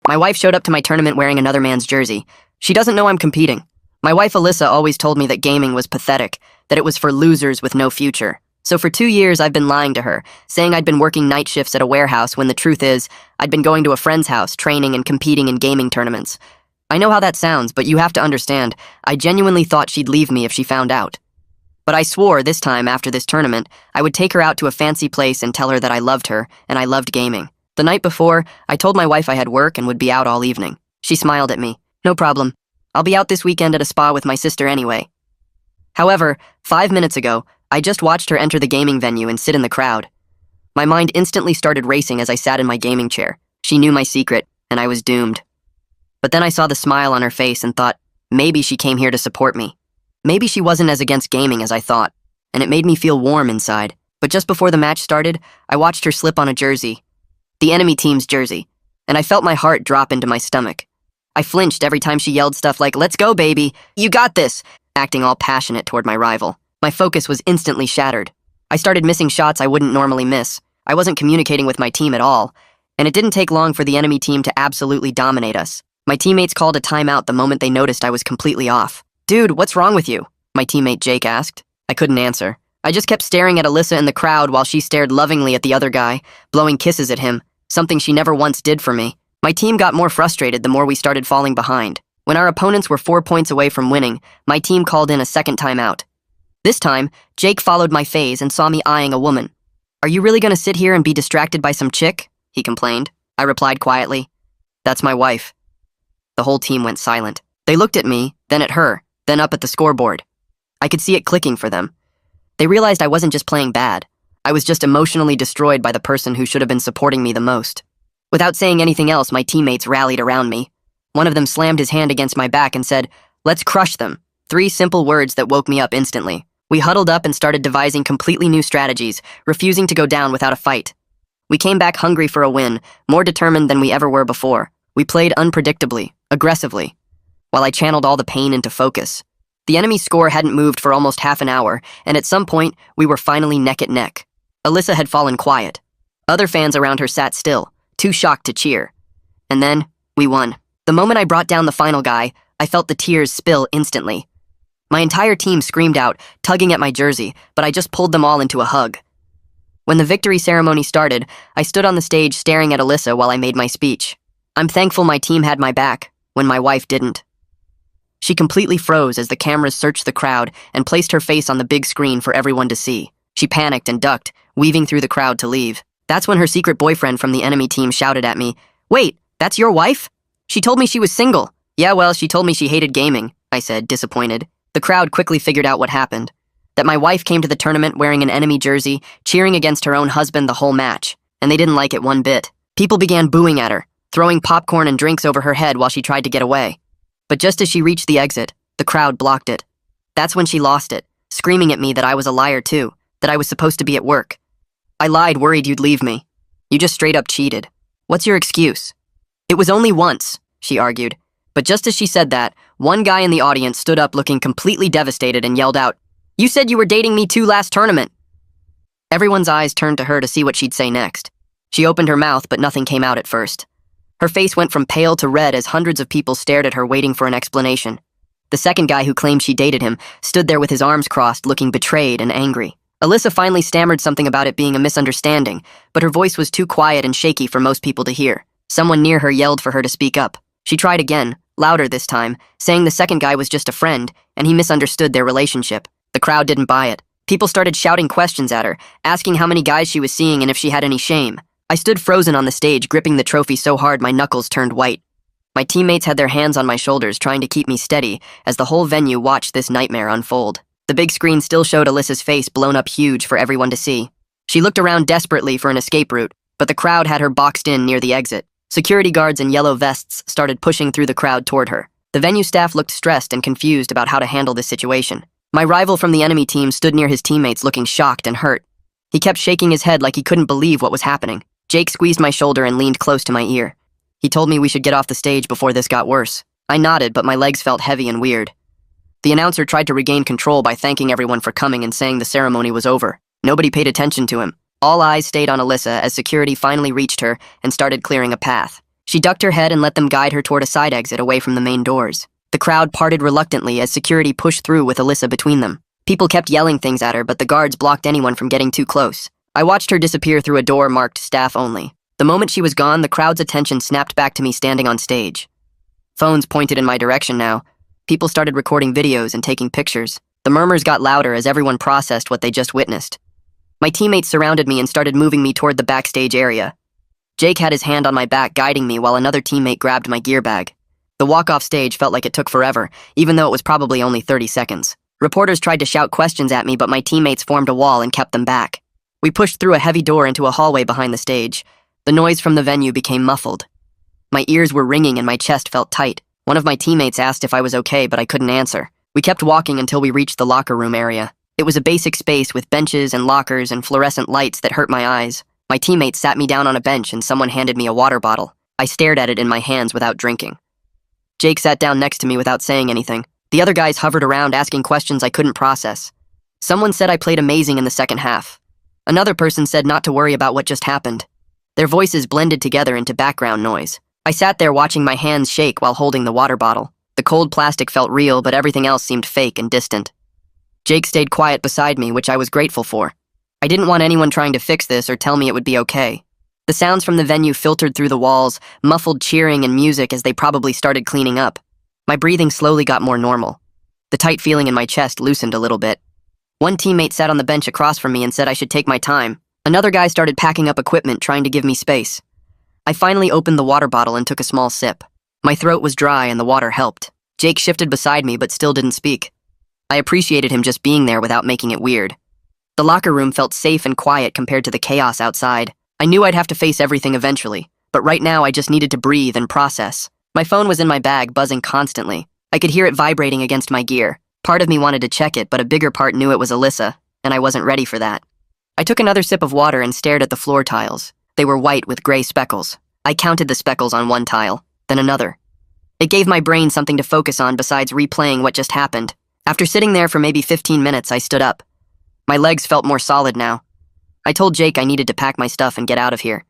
My wife showed up to my tournament wearing another man's jersey. She doesn't know I'm competing. My wife Alyssa always told me that gaming was pathetic, that it was for losers with no future. So for 2 years I've been lying to her, saying I'd been working night shifts at a warehouse when the truth is, I'd been going to a friend's house, training and competing in gaming tournaments. I know how that sounds, but you have to understand, I genuinely thought she'd leave me if she found out. But I swore this time after this tournament, I would take her out to a fancy place and tell her that I loved her, and I loved gaming. The night before, I told my wife I had work and would be out all evening. She smiled at me. No problem. I'll be out this weekend at a spa with my sister anyway. However, 5 minutes ago, I just watched her enter the gaming venue and sit in the crowd. My mind instantly started racing as I sat in my gaming chair. She knew my secret, and I was doomed. But then I saw the smile on her face and thought, maybe she came here to support me. Maybe she wasn't as against gaming as I thought, and it made me feel warm inside. But just before the match started, I watched her slip on a jersey. The enemy team's jersey, and I felt my heart drop into my stomach. I flinched every time she yelled stuff like, "Let's go, baby! You got this!" acting all passionate toward my rival. My focus was instantly shattered. I started missing shots I wouldn't normally miss. I wasn't communicating with my team at all, and it didn't take long for the enemy team to absolutely dominate us. My teammates called a timeout the moment they noticed I was completely off. "Dude, what's wrong with you?" my teammate Jake asked. I couldn't answer. I just kept staring at Alyssa in the crowd while she stared lovingly at the other guy, blowing kisses at him, something she never once did for me. My team got more frustrated the more we started falling behind. When our opponents were 4 points away from winning, my team called in a second timeout. This time, Jake followed my phase and saw me eyeing a woman. "Are you really gonna sit here and be distracted by some chick?" he complained. I replied quietly, "That's my wife." The whole team went silent. They looked at me, then at her, then up at the scoreboard. I could see it clicking for them. They realized I wasn't just playing bad. I was just emotionally destroyed by the person who should have been supporting me the most. Without saying anything else, my teammates rallied around me. One of them slammed his hand against my back and said, "Let's crush them." 3 simple words that woke me up instantly. We huddled up and started devising completely new strategies, refusing to go down without a fight. We came back hungry for a win, more determined than we ever were before. We played unpredictably, aggressively, while I channeled all the pain into focus. The enemy's score hadn't moved for almost half an hour, and at some point, we were finally neck at neck. Alyssa had fallen quiet. Other fans around her sat still, too shocked to cheer. And then, we won. The moment I brought down the final guy, I felt the tears spill instantly. My entire team screamed out, tugging at my jersey, but I just pulled them all into a hug. When the victory ceremony started, I stood on the stage staring at Alyssa while I made my speech. I'm thankful my team had my back, when my wife didn't. She completely froze as the cameras searched the crowd and placed her face on the big screen for everyone to see. She panicked and ducked, weaving through the crowd to leave. That's when her secret boyfriend from the enemy team shouted at me, "Wait, that's your wife? She told me she was single." "Yeah, well, she told me she hated gaming," I said, disappointed. The crowd quickly figured out what happened. That my wife came to the tournament wearing an enemy jersey, cheering against her own husband the whole match, and they didn't like it one bit. People began booing at her, throwing popcorn and drinks over her head while she tried to get away. But just as she reached the exit, the crowd blocked it. That's when she lost it, screaming at me that I was a liar too, that I was supposed to be at work. I lied, worried you'd leave me. You just straight up cheated. What's your excuse? It was only once, she argued. But just as she said that, one guy in the audience stood up looking completely devastated and yelled out, "You said you were dating me too last tournament." Everyone's eyes turned to her to see what she'd say next. She opened her mouth, but nothing came out at first. Her face went from pale to red as hundreds of people stared at her waiting for an explanation. The second guy who claimed she dated him stood there with his arms crossed, looking betrayed and angry. Alyssa finally stammered something about it being a misunderstanding, but her voice was too quiet and shaky for most people to hear. Someone near her yelled for her to speak up. She tried again, louder this time, saying the second guy was just a friend, and he misunderstood their relationship. The crowd didn't buy it. People started shouting questions at her, asking how many guys she was seeing and if she had any shame. I stood frozen on the stage, gripping the trophy so hard my knuckles turned white. My teammates had their hands on my shoulders, trying to keep me steady, as the whole venue watched this nightmare unfold. The big screen still showed Alyssa's face blown up huge for everyone to see. She looked around desperately for an escape route, but the crowd had her boxed in near the exit. Security guards in yellow vests started pushing through the crowd toward her. The venue staff looked stressed and confused about how to handle this situation. My rival from the enemy team stood near his teammates looking shocked and hurt. He kept shaking his head like he couldn't believe what was happening. Jake squeezed my shoulder and leaned close to my ear. He told me we should get off the stage before this got worse. I nodded, but my legs felt heavy and weird. The announcer tried to regain control by thanking everyone for coming and saying the ceremony was over. Nobody paid attention to him. All eyes stayed on Alyssa as security finally reached her and started clearing a path. She ducked her head and let them guide her toward a side exit away from the main doors. The crowd parted reluctantly as security pushed through with Alyssa between them. People kept yelling things at her, but the guards blocked anyone from getting too close. I watched her disappear through a door marked staff only. The moment she was gone, the crowd's attention snapped back to me standing on stage. Phones pointed in my direction now. People started recording videos and taking pictures. The murmurs got louder as everyone processed what they just witnessed. My teammates surrounded me and started moving me toward the backstage area. Jake had his hand on my back guiding me while another teammate grabbed my gear bag. The walk-off stage felt like it took forever, even though it was probably only 30 seconds. Reporters tried to shout questions at me, but my teammates formed a wall and kept them back. We pushed through a heavy door into a hallway behind the stage. The noise from the venue became muffled. My ears were ringing and my chest felt tight. One of my teammates asked if I was okay, but I couldn't answer. We kept walking until we reached the locker room area. It was a basic space with benches and lockers and fluorescent lights that hurt my eyes. My teammate sat me down on a bench and someone handed me a water bottle. I stared at it in my hands without drinking. Jake sat down next to me without saying anything. The other guys hovered around asking questions I couldn't process. Someone said I played amazing in the second half. Another person said not to worry about what just happened. Their voices blended together into background noise. I sat there watching my hands shake while holding the water bottle. The cold plastic felt real, but everything else seemed fake and distant. Jake stayed quiet beside me, which I was grateful for. I didn't want anyone trying to fix this or tell me it would be okay. The sounds from the venue filtered through the walls, muffled cheering and music as they probably started cleaning up. My breathing slowly got more normal. The tight feeling in my chest loosened a little bit. One teammate sat on the bench across from me and said I should take my time. Another guy started packing up equipment, trying to give me space. I finally opened the water bottle and took a small sip. My throat was dry and the water helped. Jake shifted beside me but still didn't speak. I appreciated him just being there without making it weird. The locker room felt safe and quiet compared to the chaos outside. I knew I'd have to face everything eventually, but right now I just needed to breathe and process. My phone was in my bag, buzzing constantly. I could hear it vibrating against my gear. Part of me wanted to check it, but a bigger part knew it was Alyssa, and I wasn't ready for that. I took another sip of water and stared at the floor tiles. They were white with gray speckles. I counted the speckles on one tile, then another. It gave my brain something to focus on besides replaying what just happened. After sitting there for maybe 15 minutes, I stood up. My legs felt more solid now. I told Jake I needed to pack my stuff and get out of here.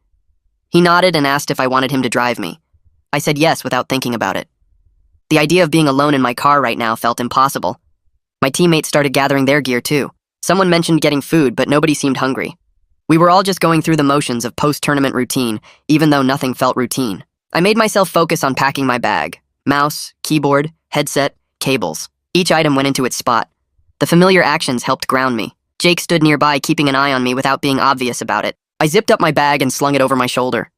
He nodded and asked if I wanted him to drive me. I said yes without thinking about it. The idea of being alone in my car right now felt impossible. My teammates started gathering their gear too. Someone mentioned getting food, but nobody seemed hungry. We were all just going through the motions of post-tournament routine, even though nothing felt routine. I made myself focus on packing my bag. Mouse, keyboard, headset, cables. Each item went into its spot. The familiar actions helped ground me. Jake stood nearby, keeping an eye on me without being obvious about it. I zipped up my bag and slung it over my shoulder.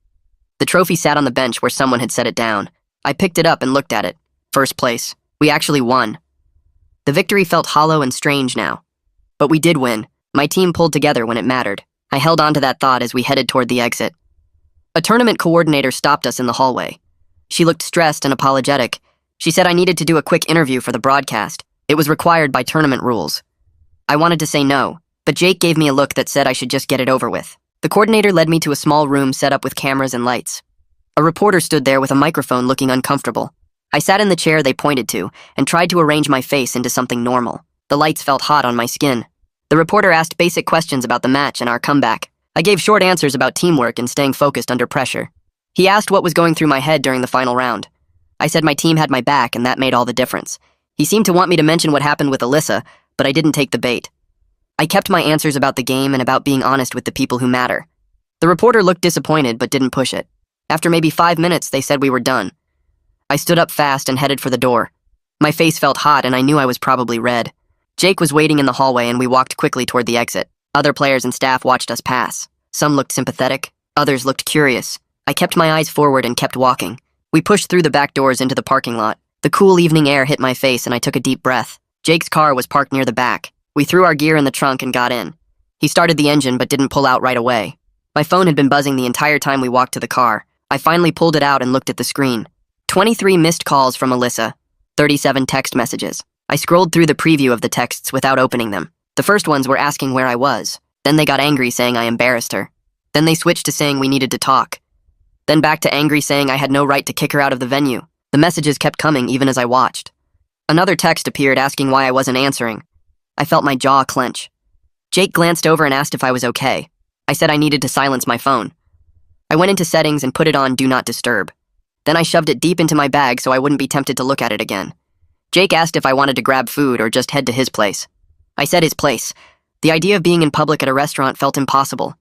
The trophy sat on the bench where someone had set it down. I picked it up and looked at it. First place. We actually won. The victory felt hollow and strange now. But we did win. My team pulled together when it mattered. I held on to that thought as we headed toward the exit. A tournament coordinator stopped us in the hallway. She looked stressed and apologetic. She said I needed to do a quick interview for the broadcast. It was required by tournament rules. I wanted to say no, but Jake gave me a look that said I should just get it over with. The coordinator led me to a small room set up with cameras and lights. A reporter stood there with a microphone looking uncomfortable. I sat in the chair they pointed to and tried to arrange my face into something normal. The lights felt hot on my skin. The reporter asked basic questions about the match and our comeback. I gave short answers about teamwork and staying focused under pressure. He asked what was going through my head during the final round. I said my team had my back and that made all the difference. He seemed to want me to mention what happened with Alyssa, but I didn't take the bait. I kept my answers about the game and about being honest with the people who matter. The reporter looked disappointed but didn't push it. After maybe 5 minutes, they said we were done. I stood up fast and headed for the door. My face felt hot and I knew I was probably red. Jake was waiting in the hallway and we walked quickly toward the exit. Other players and staff watched us pass. Some looked sympathetic, others looked curious. I kept my eyes forward and kept walking. We pushed through the back doors into the parking lot. The cool evening air hit my face and I took a deep breath. Jake's car was parked near the back. We threw our gear in the trunk and got in. He started the engine but didn't pull out right away. My phone had been buzzing the entire time we walked to the car. I finally pulled it out and looked at the screen. 23 missed calls from Alyssa. 37 text messages. I scrolled through the preview of the texts without opening them. The first ones were asking where I was. Then they got angry saying I embarrassed her. Then they switched to saying we needed to talk. Then back to angry saying I had no right to kick her out of the venue. The messages kept coming even as I watched. Another text appeared asking why I wasn't answering. I felt my jaw clench. Jake glanced over and asked if I was okay. I said I needed to silence my phone. I went into settings and put it on Do Not Disturb. Then I shoved it deep into my bag so I wouldn't be tempted to look at it again. Jake asked if I wanted to grab food or just head to his place. I said his place. The idea of being in public at a restaurant felt impossible.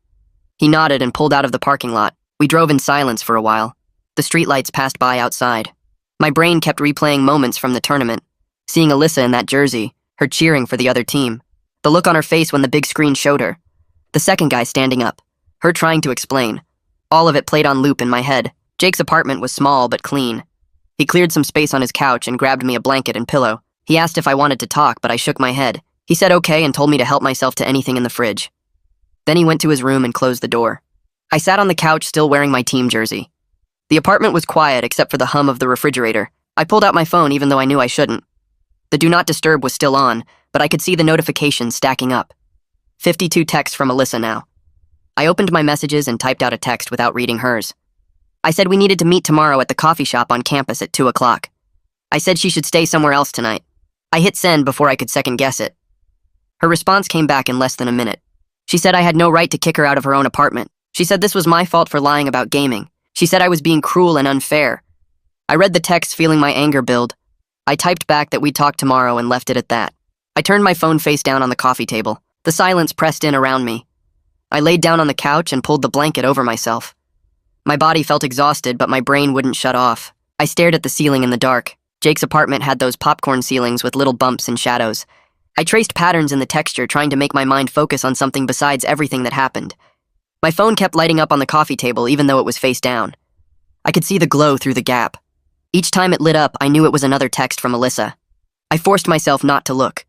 He nodded and pulled out of the parking lot. We drove in silence for a while. The streetlights passed by outside. My brain kept replaying moments from the tournament, seeing Alyssa in that jersey, her cheering for the other team, the look on her face when the big screen showed her, the second guy standing up, her trying to explain. All of it played on loop in my head. Jake's apartment was small but clean. He cleared some space on his couch and grabbed me a blanket and pillow. He asked if I wanted to talk, but I shook my head. He said okay and told me to help myself to anything in the fridge. Then he went to his room and closed the door. I sat on the couch still wearing my team jersey. The apartment was quiet except for the hum of the refrigerator. I pulled out my phone even though I knew I shouldn't. The Do Not Disturb was still on, but I could see the notifications stacking up. 52 texts from Alyssa now. I opened my messages and typed out a text without reading hers. I said we needed to meet tomorrow at the coffee shop on campus at 2 o'clock. I said she should stay somewhere else tonight. I hit send before I could second guess it. Her response came back in less than a minute. She said I had no right to kick her out of her own apartment. She said this was my fault for lying about gaming. She said I was being cruel and unfair. I read the text feeling my anger build. I typed back that we'd talk tomorrow and left it at that. I turned my phone face down on the coffee table. The silence pressed in around me. I laid down on the couch and pulled the blanket over myself. My body felt exhausted, but my brain wouldn't shut off. I stared at the ceiling in the dark. Jake's apartment had those popcorn ceilings with little bumps and shadows. I traced patterns in the texture, trying to make my mind focus on something besides everything that happened. My phone kept lighting up on the coffee table even though it was face down. I could see the glow through the gap. Each time it lit up, I knew it was another text from Alyssa. I forced myself not to look.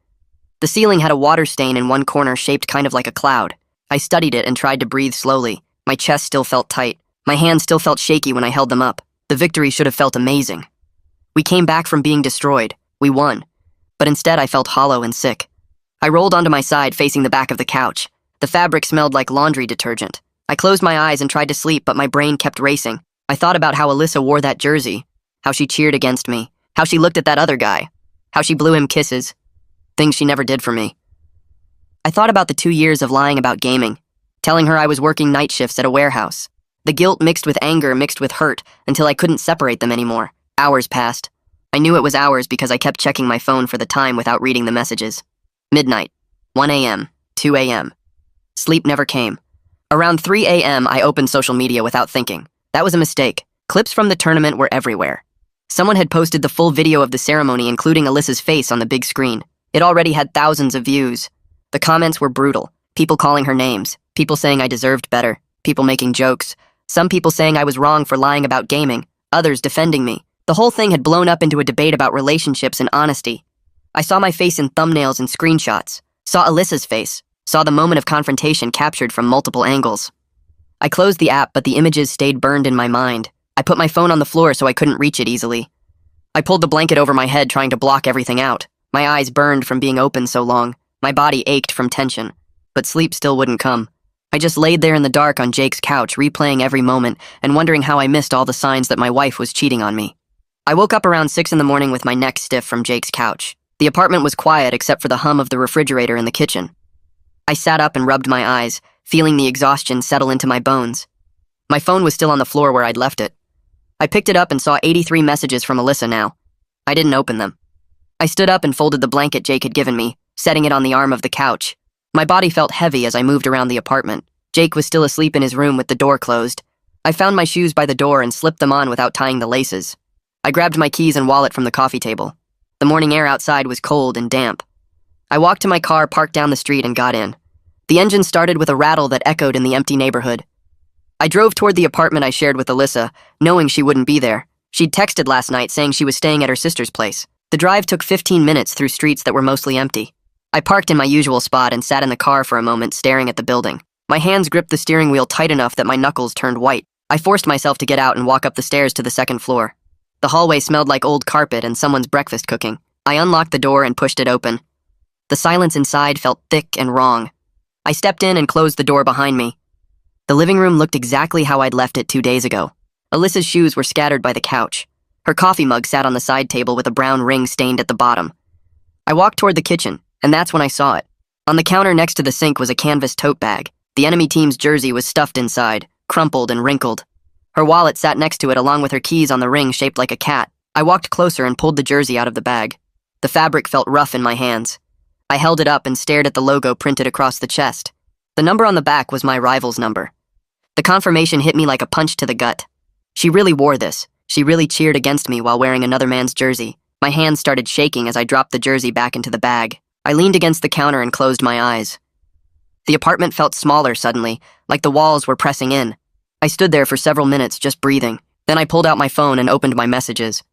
The ceiling had a water stain in one corner shaped kind of like a cloud. I studied it and tried to breathe slowly. My chest still felt tight. My hands still felt shaky when I held them up. The victory should have felt amazing. We came back from being destroyed. We won. But instead I felt hollow and sick. I rolled onto my side facing the back of the couch. The fabric smelled like laundry detergent. I closed my eyes and tried to sleep, but my brain kept racing. I thought about how Alyssa wore that jersey, how she cheered against me, how she looked at that other guy, how she blew him kisses, things she never did for me. I thought about the 2 years of lying about gaming, telling her I was working night shifts at a warehouse. The guilt mixed with anger mixed with hurt until I couldn't separate them anymore. Hours passed. I knew it was hours because I kept checking my phone for the time without reading the messages. Midnight, 1 a.m., 2 a.m. Sleep never came. Around 3 a.m., I opened social media without thinking. That was a mistake. Clips from the tournament were everywhere. Someone had posted the full video of the ceremony, including Alyssa's face on the big screen. It already had thousands of views. The comments were brutal. People calling her names. People saying I deserved better. People making jokes. Some people saying I was wrong for lying about gaming. Others defending me. The whole thing had blown up into a debate about relationships and honesty. I saw my face in thumbnails and screenshots. Saw Alyssa's face. Saw the moment of confrontation captured from multiple angles. I closed the app, but the images stayed burned in my mind. I put my phone on the floor so I couldn't reach it easily. I pulled the blanket over my head, trying to block everything out. My eyes burned from being open so long. My body ached from tension. But sleep still wouldn't come. I just laid there in the dark on Jake's couch, replaying every moment and wondering how I missed all the signs that my wife was cheating on me. I woke up around 6 in the morning with my neck stiff from Jake's couch. The apartment was quiet except for the hum of the refrigerator in the kitchen. I sat up and rubbed my eyes, feeling the exhaustion settle into my bones. My phone was still on the floor where I'd left it. I picked it up and saw 83 messages from Alyssa now. I didn't open them. I stood up and folded the blanket Jake had given me, setting it on the arm of the couch. My body felt heavy as I moved around the apartment. Jake was still asleep in his room with the door closed. I found my shoes by the door and slipped them on without tying the laces. I grabbed my keys and wallet from the coffee table. The morning air outside was cold and damp. I walked to my car, parked down the street, and got in. The engine started with a rattle that echoed in the empty neighborhood. I drove toward the apartment I shared with Alyssa, knowing she wouldn't be there. She'd texted last night saying she was staying at her sister's place. The drive took 15 minutes through streets that were mostly empty. I parked in my usual spot and sat in the car for a moment, staring at the building. My hands gripped the steering wheel tight enough that my knuckles turned white. I forced myself to get out and walk up the stairs to the second floor. The hallway smelled like old carpet and someone's breakfast cooking. I unlocked the door and pushed it open. The silence inside felt thick and wrong. I stepped in and closed the door behind me. The living room looked exactly how I'd left it 2 days ago. Alyssa's shoes were scattered by the couch. Her coffee mug sat on the side table with a brown ring stained at the bottom. I walked toward the kitchen, and that's when I saw it. On the counter next to the sink was a canvas tote bag. The enemy team's jersey was stuffed inside, crumpled and wrinkled. Her wallet sat next to it along with her keys on the ring shaped like a cat. I walked closer and pulled the jersey out of the bag. The fabric felt rough in my hands. I held it up and stared at the logo printed across the chest. The number on the back was my rival's number. The confirmation hit me like a punch to the gut. She really wore this. She really cheered against me while wearing another man's jersey. My hands started shaking as I dropped the jersey back into the bag. I leaned against the counter and closed my eyes. The apartment felt smaller suddenly, like the walls were pressing in. I stood there for several minutes, just breathing. Then I pulled out my phone and opened my messages.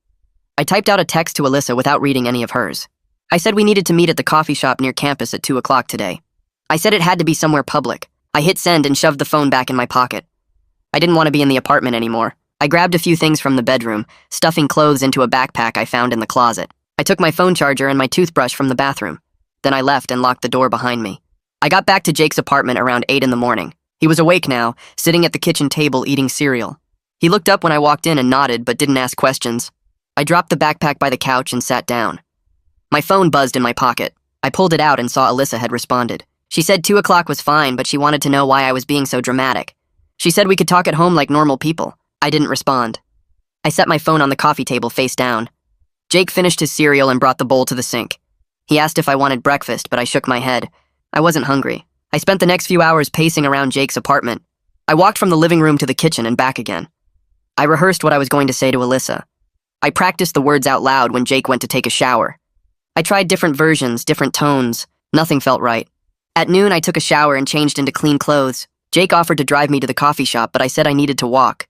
I typed out a text to Alyssa without reading any of hers. I said we needed to meet at the coffee shop near campus at 2 o'clock today. I said it had to be somewhere public. I hit send and shoved the phone back in my pocket. I didn't want to be in the apartment anymore. I grabbed a few things from the bedroom, stuffing clothes into a backpack I found in the closet. I took my phone charger and my toothbrush from the bathroom. Then I left and locked the door behind me. I got back to Jake's apartment around 8 in the morning. He was awake now, sitting at the kitchen table eating cereal. He looked up when I walked in and nodded, but didn't ask questions. I dropped the backpack by the couch and sat down. My phone buzzed in my pocket. I pulled it out and saw Alyssa had responded. She said 2 o'clock was fine, but she wanted to know why I was being so dramatic. She said we could talk at home like normal people. I didn't respond. I set my phone on the coffee table face down. Jake finished his cereal and brought the bowl to the sink. He asked if I wanted breakfast, but I shook my head. I wasn't hungry. I spent the next few hours pacing around Jake's apartment. I walked from the living room to the kitchen and back again. I rehearsed what I was going to say to Alyssa. I practiced the words out loud when Jake went to take a shower. I tried different versions, different tones. Nothing felt right. At noon, I took a shower and changed into clean clothes. Jake offered to drive me to the coffee shop, but I said I needed to walk.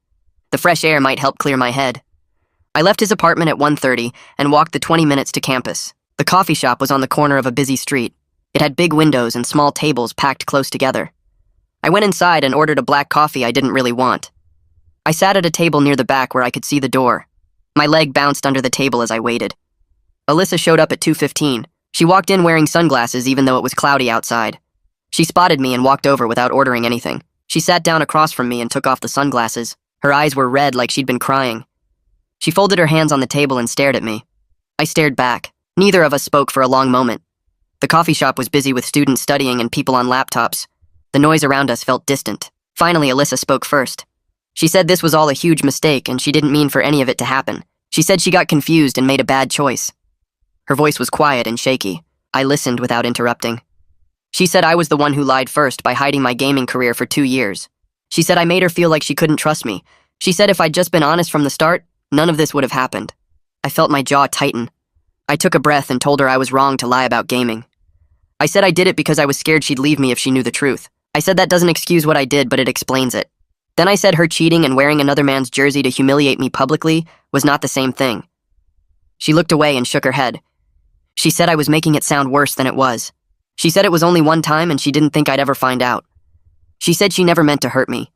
The fresh air might help clear my head. I left his apartment at 1:30 and walked the 20 minutes to campus. The coffee shop was on the corner of a busy street. It had big windows and small tables packed close together. I went inside and ordered a black coffee I didn't really want. I sat at a table near the back where I could see the door. My leg bounced under the table as I waited. Alyssa showed up at 2:15. She walked in wearing sunglasses even though it was cloudy outside. She spotted me and walked over without ordering anything. She sat down across from me and took off the sunglasses. Her eyes were red like she'd been crying. She folded her hands on the table and stared at me. I stared back. Neither of us spoke for a long moment. The coffee shop was busy with students studying and people on laptops. The noise around us felt distant. Finally, Alyssa spoke first. She said this was all a huge mistake and she didn't mean for any of it to happen. She said she got confused and made a bad choice. Her voice was quiet and shaky. I listened without interrupting. She said I was the one who lied first by hiding my gaming career for 2 years. She said I made her feel like she couldn't trust me. She said if I'd just been honest from the start, none of this would have happened. I felt my jaw tighten. I took a breath and told her I was wrong to lie about gaming. I said I did it because I was scared she'd leave me if she knew the truth. I said that doesn't excuse what I did, but it explains it. Then I said her cheating and wearing another man's jersey to humiliate me publicly was not the same thing. She looked away and shook her head. She said I was making it sound worse than it was. She said it was only one time and she didn't think I'd ever find out. She said she never meant to hurt me.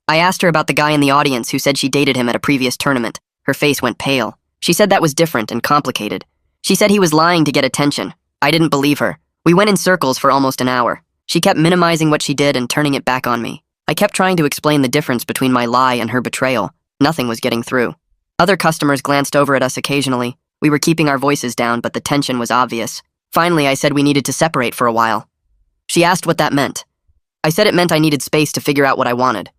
I asked her about the guy in the audience who said she dated him at a previous tournament. Her face went pale. She said that was different and complicated. She said he was lying to get attention. I didn't believe her. We went in circles for almost an hour. She kept minimizing what she did and turning it back on me. I kept trying to explain the difference between my lie and her betrayal. Nothing was getting through. Other customers glanced over at us occasionally. We were keeping our voices down, but the tension was obvious. Finally, I said we needed to separate for a while. She asked what that meant. I said it meant I needed space to figure out what I wanted.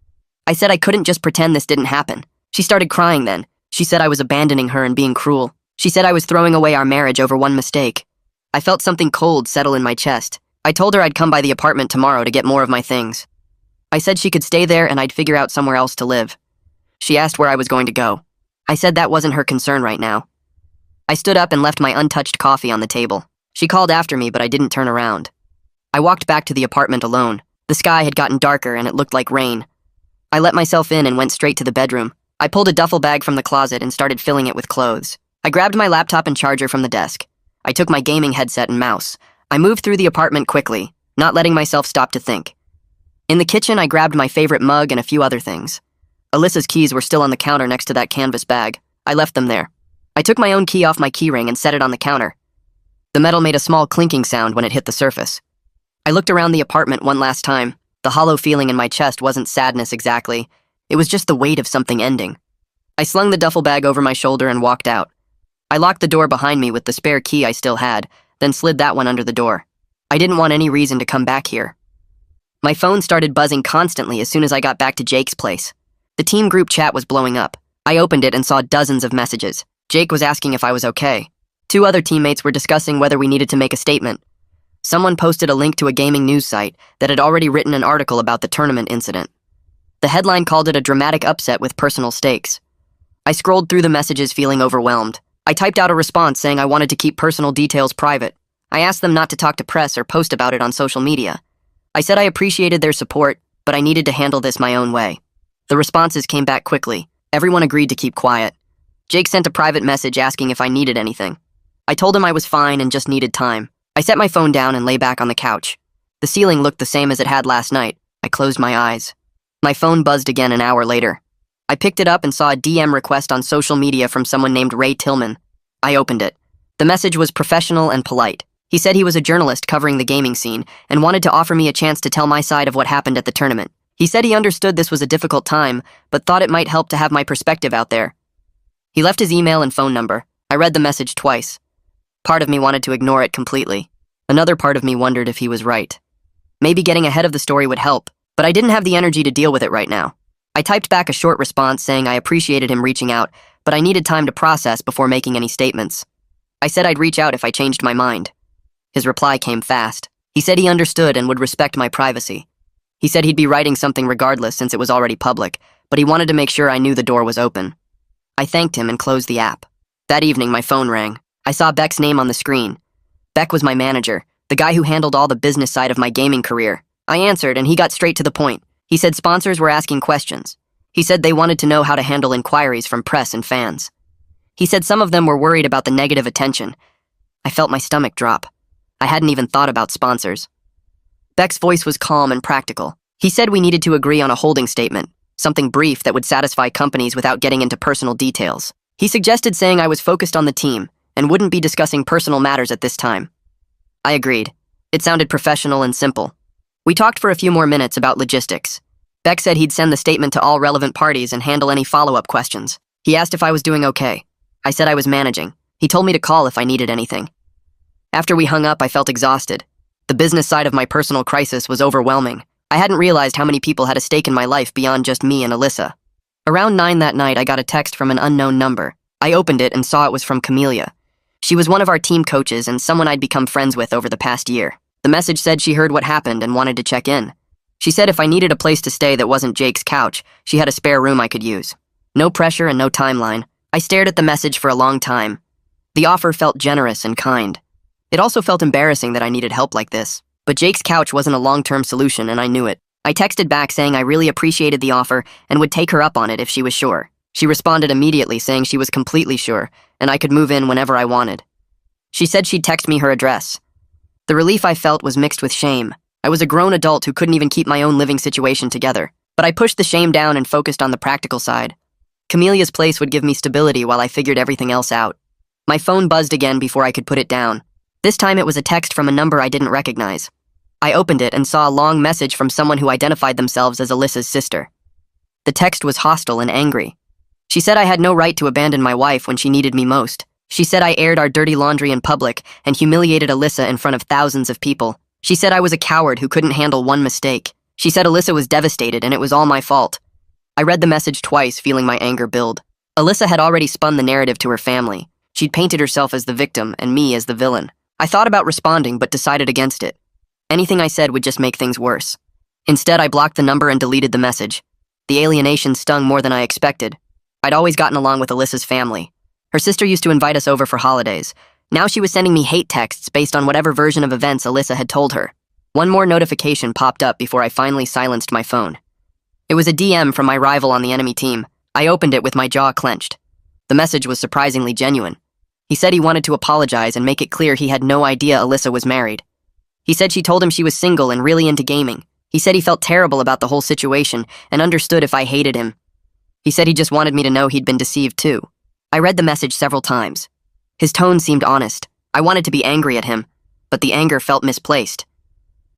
I said I couldn't just pretend this didn't happen. She started crying then. She said I was abandoning her and being cruel. She said I was throwing away our marriage over one mistake. I felt something cold settle in my chest. I told her I'd come by the apartment tomorrow to get more of my things. I said she could stay there and I'd figure out somewhere else to live. She asked where I was going to go. I said that wasn't her concern right now. I stood up and left my untouched coffee on the table. She called after me, but I didn't turn around. I walked back to the apartment alone. The sky had gotten darker and it looked like rain. I let myself in and went straight to the bedroom. I pulled a duffel bag from the closet and started filling it with clothes. I grabbed my laptop and charger from the desk. I took my gaming headset and mouse. I moved through the apartment quickly, not letting myself stop to think. In the kitchen, I grabbed my favorite mug and a few other things. Alyssa's keys were still on the counter next to that canvas bag. I left them there. I took my own key off my keyring and set it on the counter. The metal made a small clinking sound when it hit the surface. I looked around the apartment one last time. The hollow feeling in my chest wasn't sadness exactly. It was just the weight of something ending. I slung the duffel bag over my shoulder and walked out. I locked the door behind me with the spare key I still had, then slid that one under the door. I didn't want any reason to come back here. My phone started buzzing constantly as soon as I got back to Jake's place. The team group chat was blowing up. I opened it and saw dozens of messages. Jake was asking if I was okay. 2 other teammates were discussing whether we needed to make a statement. Someone posted a link to a gaming news site that had already written an article about the tournament incident. The headline called it a dramatic upset with personal stakes. I scrolled through the messages feeling overwhelmed. I typed out a response saying I wanted to keep personal details private. I asked them not to talk to press or post about it on social media. I said I appreciated their support, but I needed to handle this my own way. The responses came back quickly. Everyone agreed to keep quiet. Jake sent a private message asking if I needed anything. I told him I was fine and just needed time. I set my phone down and lay back on the couch. The ceiling looked the same as it had last night. I closed my eyes. My phone buzzed again an hour later. I picked it up and saw a DM request on social media from someone named Ray Tillman. I opened it. The message was professional and polite. He said he was a journalist covering the gaming scene and wanted to offer me a chance to tell my side of what happened at the tournament. He said he understood this was a difficult time, but thought it might help to have my perspective out there. He left his email and phone number. I read the message twice. Part of me wanted to ignore it completely. Another part of me wondered if he was right. Maybe getting ahead of the story would help, but I didn't have the energy to deal with it right now. I typed back a short response saying I appreciated him reaching out, but I needed time to process before making any statements. I said I'd reach out if I changed my mind. His reply came fast. He said he understood and would respect my privacy. He said he'd be writing something regardless since it was already public, but he wanted to make sure I knew the door was open. I thanked him and closed the app. That evening, my phone rang. I saw Beck's name on the screen. Beck was my manager, the guy who handled all the business side of my gaming career. I answered, and he got straight to the point. He said sponsors were asking questions. He said they wanted to know how to handle inquiries from press and fans. He said some of them were worried about the negative attention. I felt my stomach drop. I hadn't even thought about sponsors. Beck's voice was calm and practical. He said we needed to agree on a holding statement, something brief that would satisfy companies without getting into personal details. He suggested saying I was focused on the team and wouldn't be discussing personal matters at this time. I agreed. It sounded professional and simple. We talked for a few more minutes about logistics. Beck said he'd send the statement to all relevant parties and handle any follow-up questions. He asked if I was doing okay. I said I was managing. He told me to call if I needed anything. After we hung up, I felt exhausted. The business side of my personal crisis was overwhelming. I hadn't realized how many people had a stake in my life beyond just me and Alyssa. Around 9 that night, I got a text from an unknown number. I opened it and saw it was from Camelia. She was one of our team coaches and someone I'd become friends with over the past year. The message said she heard what happened and wanted to check in. She said if I needed a place to stay that wasn't Jake's couch, she had a spare room I could use. No pressure and no timeline. I stared at the message for a long time. The offer felt generous and kind. It also felt embarrassing that I needed help like this. But Jake's couch wasn't a long-term solution, and I knew it. I texted back saying I really appreciated the offer and would take her up on it if she was sure. She responded immediately saying she was completely sure, and I could move in whenever I wanted. She said she'd text me her address. The relief I felt was mixed with shame. I was a grown adult who couldn't even keep my own living situation together. But I pushed the shame down and focused on the practical side. Camelia's place would give me stability while I figured everything else out. My phone buzzed again before I could put it down. This time it was a text from a number I didn't recognize. I opened it and saw a long message from someone who identified themselves as Alyssa's sister. The text was hostile and angry. She said I had no right to abandon my wife when she needed me most. She said I aired our dirty laundry in public and humiliated Alyssa in front of thousands of people. She said I was a coward who couldn't handle one mistake. She said Alyssa was devastated and it was all my fault. I read the message twice, feeling my anger build. Alyssa had already spun the narrative to her family. She'd painted herself as the victim and me as the villain. I thought about responding but decided against it. Anything I said would just make things worse. Instead, I blocked the number and deleted the message. The alienation stung more than I expected. I'd always gotten along with Alyssa's family. Her sister used to invite us over for holidays. Now she was sending me hate texts based on whatever version of events Alyssa had told her. One more notification popped up before I finally silenced my phone. It was a DM from my rival on the enemy team. I opened it with my jaw clenched. The message was surprisingly genuine. He said he wanted to apologize and make it clear he had no idea Alyssa was married. He said she told him she was single and really into gaming. He said he felt terrible about the whole situation and understood if I hated him. He said he just wanted me to know he'd been deceived too. I read the message several times. His tone seemed honest. I wanted to be angry at him, but the anger felt misplaced.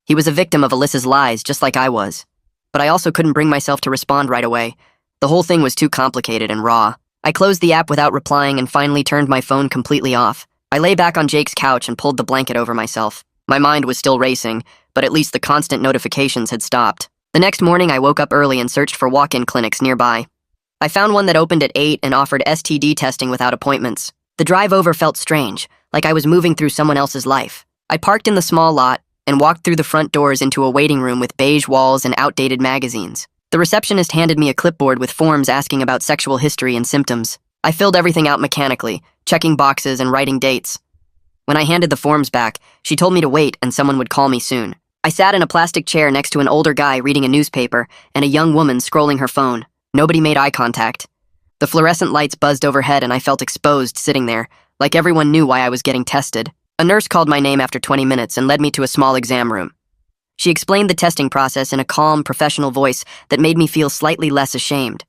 He was a victim of Alyssa's lies just like I was. But I also couldn't bring myself to respond right away. The whole thing was too complicated and raw. I closed the app without replying and finally turned my phone completely off. I lay back on Jake's couch and pulled the blanket over myself. My mind was still racing, but at least the constant notifications had stopped. The next morning, I woke up early and searched for walk-in clinics nearby. I found one that opened at 8 and offered STD testing without appointments. The drive over felt strange, like I was moving through someone else's life. I parked in the small lot and walked through the front doors into a waiting room with beige walls and outdated magazines. The receptionist handed me a clipboard with forms asking about sexual history and symptoms. I filled everything out mechanically, checking boxes and writing dates. When I handed the forms back, she told me to wait and someone would call me soon. I sat in a plastic chair next to an older guy reading a newspaper and a young woman scrolling her phone. Nobody made eye contact. The fluorescent lights buzzed overhead and I felt exposed sitting there, like everyone knew why I was getting tested. A nurse called my name after 20 minutes and led me to a small exam room. She explained the testing process in a calm, professional voice that made me feel slightly less ashamed.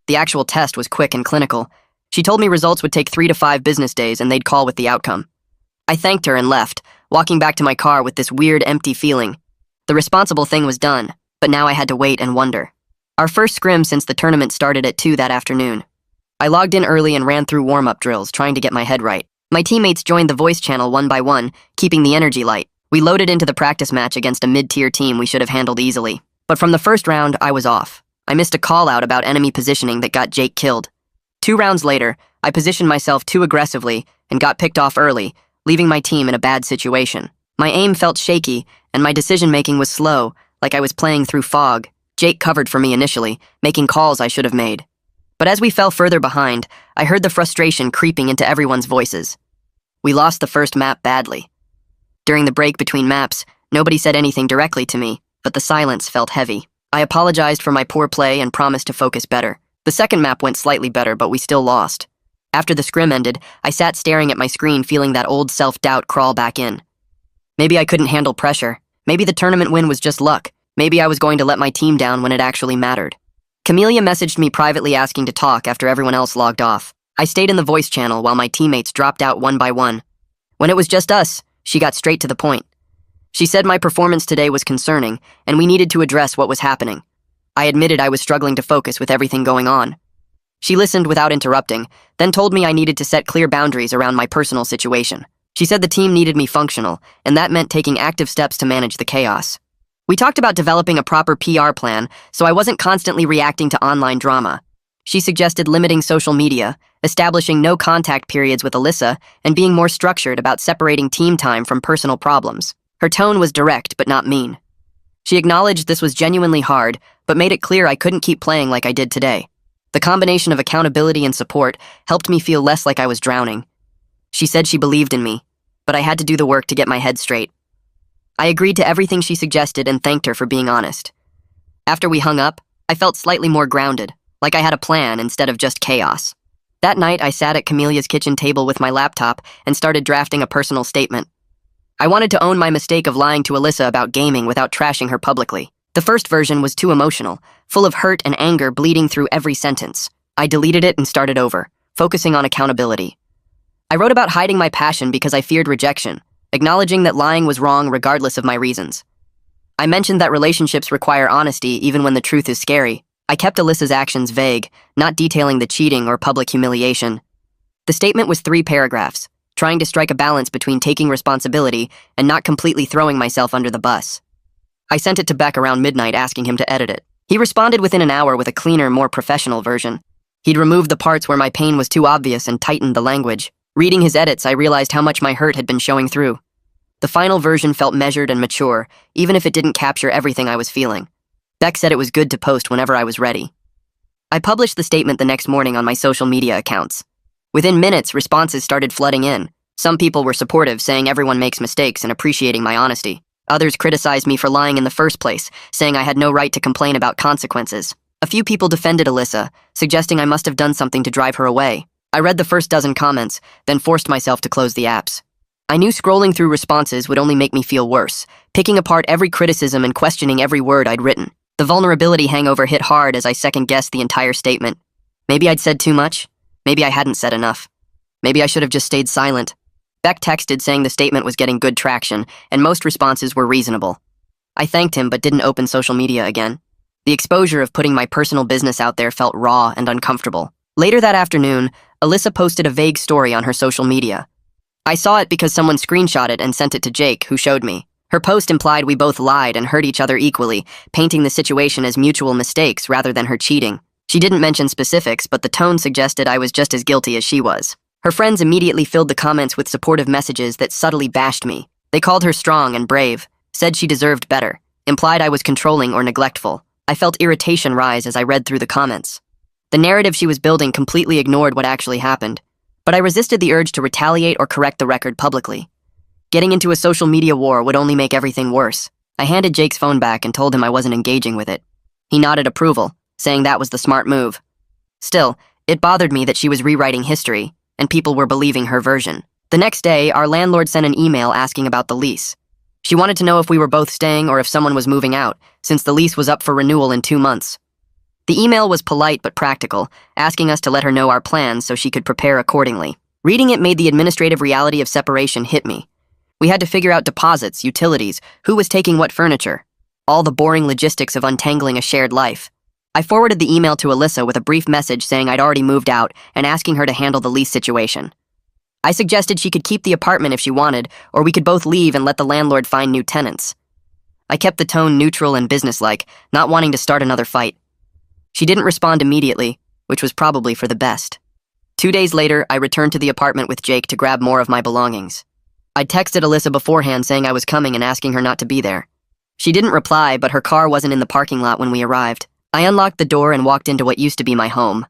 The actual test was quick and clinical. She told me results would take 3 to 5 business days and they'd call with the outcome. I thanked her and left, walking back to my car with this weird, empty feeling. The responsible thing was done, but now I had to wait and wonder. Our first scrim since the tournament started at 2 that afternoon. I logged in early and ran through warm-up drills, trying to get my head right. My teammates joined the voice channel one by one, keeping the energy light. We loaded into the practice match against a mid-tier team we should have handled easily. But from the first round, I was off. I missed a call-out about enemy positioning that got Jake killed. 2 rounds later, I positioned myself too aggressively and got picked off early, leaving my team in a bad situation. My aim felt shaky, and my decision-making was slow, like I was playing through fog. Jake covered for me initially, making calls I should have made. But as we fell further behind, I heard the frustration creeping into everyone's voices. We lost the first map badly. During the break between maps, nobody said anything directly to me, but the silence felt heavy. I apologized for my poor play and promised to focus better. The second map went slightly better, but we still lost. After the scrim ended, I sat staring at my screen feeling that old self-doubt crawl back in. Maybe I couldn't handle pressure. Maybe the tournament win was just luck. Maybe I was going to let my team down when it actually mattered. Camellia messaged me privately asking to talk after everyone else logged off. I stayed in the voice channel while my teammates dropped out one by one. When it was just us, she got straight to the point. She said my performance today was concerning, and we needed to address what was happening. I admitted I was struggling to focus with everything going on. She listened without interrupting, then told me I needed to set clear boundaries around my personal situation. She said the team needed me functional, and that meant taking active steps to manage the chaos. We talked about developing a proper PR plan so I wasn't constantly reacting to online drama. She suggested limiting social media, establishing no contact periods with Alyssa, and being more structured about separating team time from personal problems. Her tone was direct but not mean. She acknowledged this was genuinely hard, but made it clear I couldn't keep playing like I did today. The combination of accountability and support helped me feel less like I was drowning. She said she believed in me, but I had to do the work to get my head straight. I agreed to everything she suggested and thanked her for being honest. After we hung up, I felt slightly more grounded, like I had a plan instead of just chaos. That night, I sat at Camelia's kitchen table with my laptop and started drafting a personal statement. I wanted to own my mistake of lying to Alyssa about gaming without trashing her publicly. The first version was too emotional, full of hurt and anger bleeding through every sentence. I deleted it and started over, focusing on accountability. I wrote about hiding my passion because I feared rejection, acknowledging that lying was wrong regardless of my reasons. I mentioned that relationships require honesty even when the truth is scary. I kept Alyssa's actions vague, not detailing the cheating or public humiliation. The statement was 3 paragraphs, trying to strike a balance between taking responsibility and not completely throwing myself under the bus. I sent it to Beck around midnight asking him to edit it. He responded within an hour with a cleaner, more professional version. He'd removed the parts where my pain was too obvious and tightened the language. Reading his edits, I realized how much my hurt had been showing through. The final version felt measured and mature, even if it didn't capture everything I was feeling. Beck said it was good to post whenever I was ready. I published the statement the next morning on my social media accounts. Within minutes, responses started flooding in. Some people were supportive, saying everyone makes mistakes and appreciating my honesty. Others criticized me for lying in the first place, saying I had no right to complain about consequences. A few people defended Alyssa, suggesting I must have done something to drive her away. I read the first dozen comments, then forced myself to close the apps. I knew scrolling through responses would only make me feel worse, picking apart every criticism and questioning every word I'd written. The vulnerability hangover hit hard as I second-guessed the entire statement. Maybe I'd said too much. Maybe I hadn't said enough. Maybe I should have just stayed silent. Beck texted saying the statement was getting good traction, and most responses were reasonable. I thanked him but didn't open social media again. The exposure of putting my personal business out there felt raw and uncomfortable. Later that afternoon, Alyssa posted a vague story on her social media. I saw it because someone screenshot it and sent it to Jake, who showed me. Her post implied we both lied and hurt each other equally, painting the situation as mutual mistakes rather than her cheating. She didn't mention specifics, but the tone suggested I was just as guilty as she was. Her friends immediately filled the comments with supportive messages that subtly bashed me. They called her strong and brave, said she deserved better, implied I was controlling or neglectful. I felt irritation rise as I read through the comments. The narrative she was building completely ignored what actually happened, but I resisted the urge to retaliate or correct the record publicly. Getting into a social media war would only make everything worse. I handed Jake's phone back and told him I wasn't engaging with it. He nodded approval, saying that was the smart move. Still, it bothered me that she was rewriting history, and people were believing her version. The next day, our landlord sent an email asking about the lease. She wanted to know if we were both staying or if someone was moving out, since the lease was up for renewal in 2 months. The email was polite but practical, asking us to let her know our plans so she could prepare accordingly. Reading it made the administrative reality of separation hit me. We had to figure out deposits, utilities, who was taking what furniture, all the boring logistics of untangling a shared life. I forwarded the email to Alyssa with a brief message saying I'd already moved out and asking her to handle the lease situation. I suggested she could keep the apartment if she wanted, or we could both leave and let the landlord find new tenants. I kept the tone neutral and businesslike, not wanting to start another fight. She didn't respond immediately, which was probably for the best. 2 days later, I returned to the apartment with Jake to grab more of my belongings. I'd texted Alyssa beforehand saying I was coming and asking her not to be there. She didn't reply, but her car wasn't in the parking lot when we arrived. I unlocked the door and walked into what used to be my home.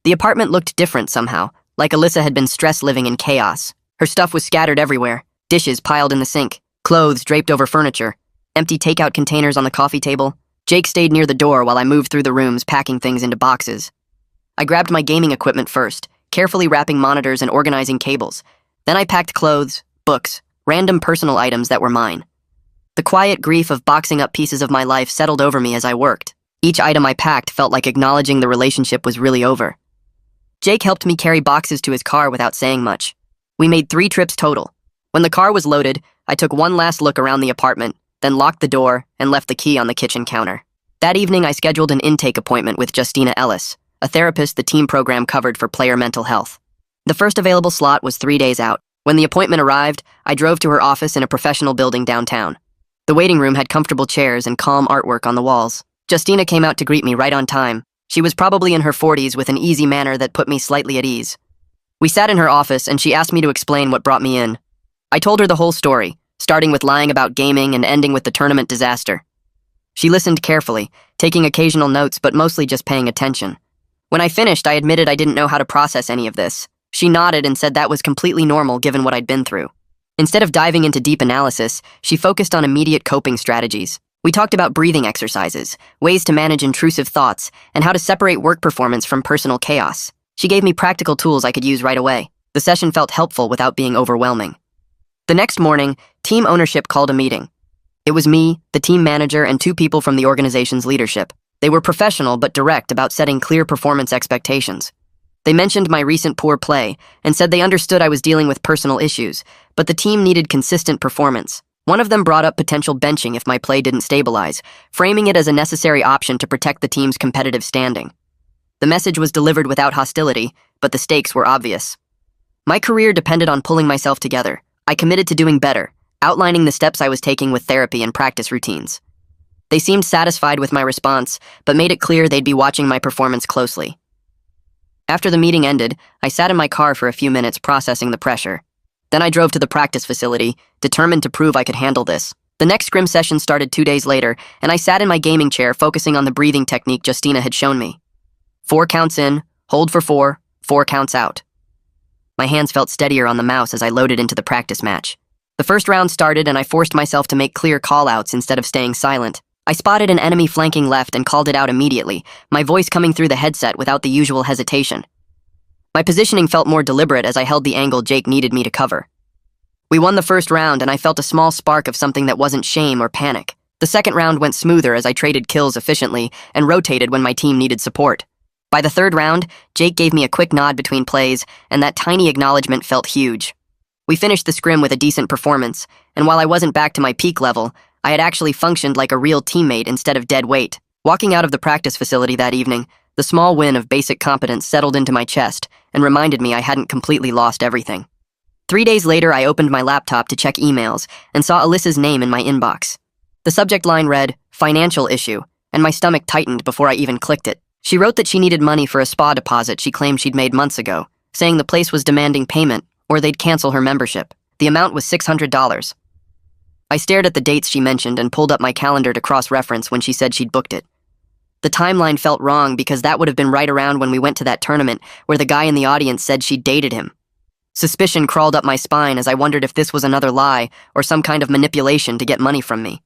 The apartment looked different somehow, like Alyssa had been stress living in chaos. Her stuff was scattered everywhere, dishes piled in the sink, clothes draped over furniture, empty takeout containers on the coffee table. Jake stayed near the door while I moved through the rooms, packing things into boxes. I grabbed my gaming equipment first, carefully wrapping monitors and organizing cables. Then I packed clothes, books, random personal items that were mine. The quiet grief of boxing up pieces of my life settled over me as I worked. Each item I packed felt like acknowledging the relationship was really over. Jake helped me carry boxes to his car without saying much. We made 3 trips total. When the car was loaded, I took one last look around the apartment, then locked the door and left the key on the kitchen counter. That evening, I scheduled an intake appointment with Justina Ellis, a therapist the team program covered for player mental health. The first available slot was 3 days out. When the appointment arrived, I drove to her office in a professional building downtown. The waiting room had comfortable chairs and calm artwork on the walls. Justina came out to greet me right on time. She was probably in her 40s with an easy manner that put me slightly at ease. We sat in her office and she asked me to explain what brought me in. I told her the whole story, starting with lying about gaming and ending with the tournament disaster. She listened carefully, taking occasional notes but mostly just paying attention. When I finished, I admitted I didn't know how to process any of this. She nodded and said that was completely normal given what I'd been through. Instead of diving into deep analysis, she focused on immediate coping strategies. We talked about breathing exercises, ways to manage intrusive thoughts, and how to separate work performance from personal chaos. She gave me practical tools I could use right away. The session felt helpful without being overwhelming. The next morning, team ownership called a meeting. It was me, the team manager, and 2 people from the organization's leadership. They were professional but direct about setting clear performance expectations. They mentioned my recent poor play and said they understood I was dealing with personal issues, but the team needed consistent performance. One of them brought up potential benching if my play didn't stabilize, framing it as a necessary option to protect the team's competitive standing. The message was delivered without hostility, but the stakes were obvious. My career depended on pulling myself together. I committed to doing better, outlining the steps I was taking with therapy and practice routines. They seemed satisfied with my response, but made it clear they'd be watching my performance closely. After the meeting ended, I sat in my car for a few minutes processing the pressure. Then I drove to the practice facility, determined to prove I could handle this. The next scrim session started 2 days later, and I sat in my gaming chair focusing on the breathing technique Justina had shown me. 4 counts in, hold for 4, 4 counts out. My hands felt steadier on the mouse as I loaded into the practice match. The first round started and I forced myself to make clear call-outs instead of staying silent. I spotted an enemy flanking left and called it out immediately, my voice coming through the headset without the usual hesitation. My positioning felt more deliberate as I held the angle Jake needed me to cover. We won the first round and I felt a small spark of something that wasn't shame or panic. The second round went smoother as I traded kills efficiently and rotated when my team needed support. By the third round, Jake gave me a quick nod between plays, and that tiny acknowledgement felt huge. We finished the scrim with a decent performance, and while I wasn't back to my peak level, I had actually functioned like a real teammate instead of dead weight. Walking out of the practice facility that evening, the small win of basic competence settled into my chest and reminded me I hadn't completely lost everything. 3 days later, I opened my laptop to check emails and saw Alyssa's name in my inbox. The subject line read, "Financial issue," and my stomach tightened before I even clicked it. She wrote that she needed money for a spa deposit she claimed she'd made months ago, saying the place was demanding payment or they'd cancel her membership. The amount was $600. I stared at the dates she mentioned and pulled up my calendar to cross-reference when she said she'd booked it. The timeline felt wrong because that would have been right around when we went to that tournament where the guy in the audience said she'd dated him. Suspicion crawled up my spine as I wondered if this was another lie or some kind of manipulation to get money from me.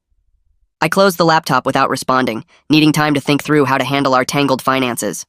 I closed the laptop without responding, needing time to think through how to handle our tangled finances.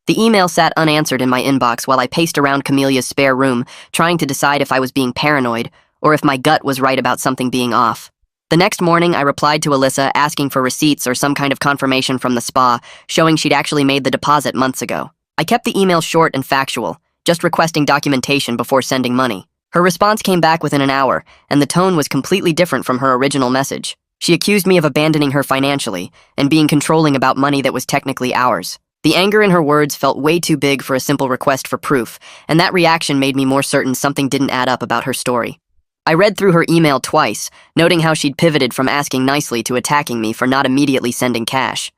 The email sat unanswered in my inbox while I paced around Camelia's spare room, trying to decide if I was being paranoid or if my gut was right about something being off. The next morning, I replied to Alyssa asking for receipts or some kind of confirmation from the spa, showing she'd actually made the deposit months ago. I kept the email short and factual, just requesting documentation before sending money. Her response came back within an hour, and the tone was completely different from her original message. She accused me of abandoning her financially and being controlling about money that was technically ours. The anger in her words felt way too big for a simple request for proof, and that reaction made me more certain something didn't add up about her story. I read through her email twice, noting how she'd pivoted from asking nicely to attacking me for not immediately sending cash.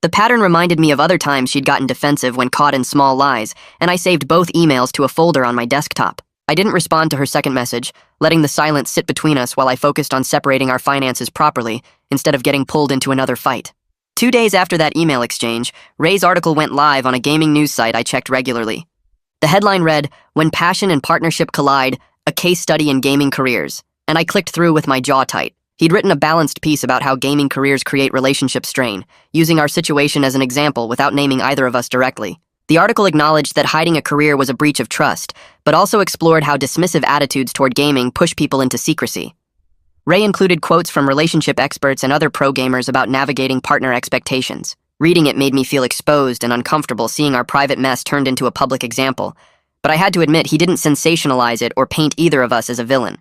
The pattern reminded me of other times she'd gotten defensive when caught in small lies, and I saved both emails to a folder on my desktop. I didn't respond to her second message, letting the silence sit between us while I focused on separating our finances properly instead of getting pulled into another fight. 2 days after that email exchange, Ray's article went live on a gaming news site I checked regularly. The headline read, "When Passion and Partnership Collide, a Case Study in Gaming Careers," and I clicked through with my jaw tight. He'd written a balanced piece about how gaming careers create relationship strain, using our situation as an example without naming either of us directly. The article acknowledged that hiding a career was a breach of trust, but also explored how dismissive attitudes toward gaming push people into secrecy. Ray included quotes from relationship experts and other pro gamers about navigating partner expectations. Reading it made me feel exposed and uncomfortable seeing our private mess turned into a public example, but I had to admit he didn't sensationalize it or paint either of us as a villain.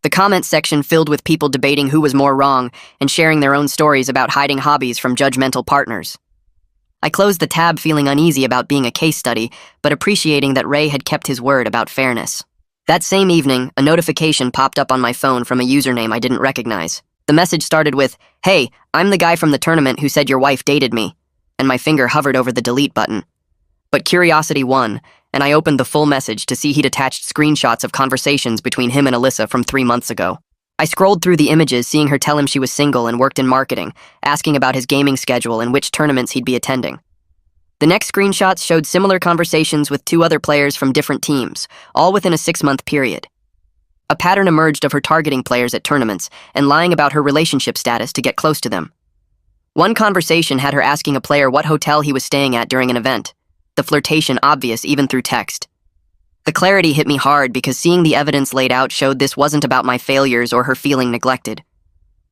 The comment section filled with people debating who was more wrong and sharing their own stories about hiding hobbies from judgmental partners. I closed the tab feeling uneasy about being a case study, but appreciating that Ray had kept his word about fairness. That same evening, a notification popped up on my phone from a username I didn't recognize. The message started with, "Hey, I'm the guy from the tournament who said your wife dated me," and my finger hovered over the delete button. But curiosity won, and I opened the full message to see he'd attached screenshots of conversations between him and Alyssa from 3 months ago. I scrolled through the images, seeing her tell him she was single and worked in marketing, asking about his gaming schedule and which tournaments he'd be attending. The next screenshots showed similar conversations with 2 other players from different teams, all within a 6-month period. A pattern emerged of her targeting players at tournaments and lying about her relationship status to get close to them. One conversation had her asking a player what hotel he was staying at during an event, the flirtation obvious even through text. The clarity hit me hard because seeing the evidence laid out showed this wasn't about my failures or her feeling neglected.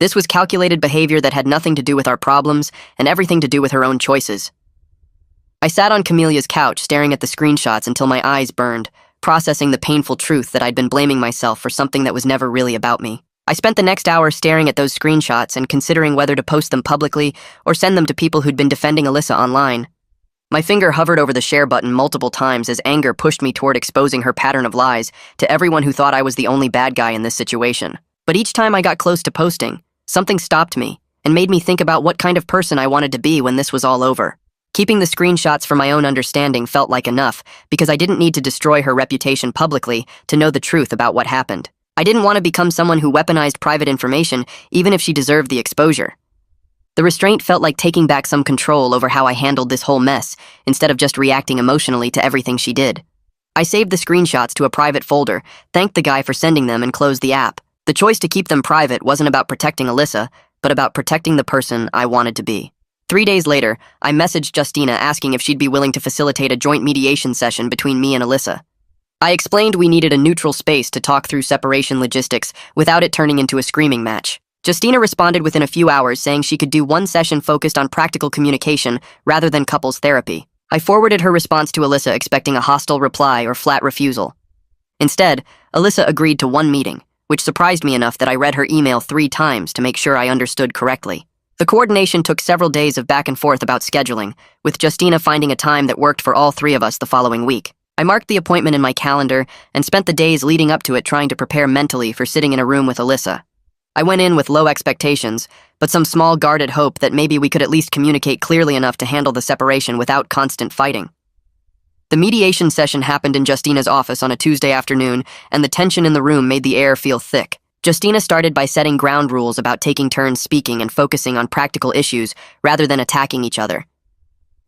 This was calculated behavior that had nothing to do with our problems and everything to do with her own choices. I sat on Camelia's couch staring at the screenshots until my eyes burned, processing the painful truth that I'd been blaming myself for something that was never really about me. I spent the next hour staring at those screenshots and considering whether to post them publicly or send them to people who'd been defending Alyssa online. My finger hovered over the share button multiple times as anger pushed me toward exposing her pattern of lies to everyone who thought I was the only bad guy in this situation. But each time I got close to posting, something stopped me and made me think about what kind of person I wanted to be when this was all over. Keeping the screenshots for my own understanding felt like enough because I didn't need to destroy her reputation publicly to know the truth about what happened. I didn't want to become someone who weaponized private information even if she deserved the exposure. The restraint felt like taking back some control over how I handled this whole mess instead of just reacting emotionally to everything she did. I saved the screenshots to a private folder, thanked the guy for sending them, and closed the app. The choice to keep them private wasn't about protecting Alyssa, but about protecting the person I wanted to be. 3 days later, I messaged Justina asking if she'd be willing to facilitate a joint mediation session between me and Alyssa. I explained we needed a neutral space to talk through separation logistics without it turning into a screaming match. Justina responded within a few hours saying she could do one session focused on practical communication rather than couples therapy. I forwarded her response to Alyssa expecting a hostile reply or flat refusal. Instead, Alyssa agreed to one meeting, which surprised me enough that I read her email 3 times to make sure I understood correctly. The coordination took several days of back and forth about scheduling, with Justina finding a time that worked for all 3 of us the following week. I marked the appointment in my calendar and spent the days leading up to it trying to prepare mentally for sitting in a room with Alyssa. I went in with low expectations, but some small guarded hope that maybe we could at least communicate clearly enough to handle the separation without constant fighting. The mediation session happened in Justina's office on a Tuesday afternoon, and the tension in the room made the air feel thick. Justina started by setting ground rules about taking turns speaking and focusing on practical issues rather than attacking each other.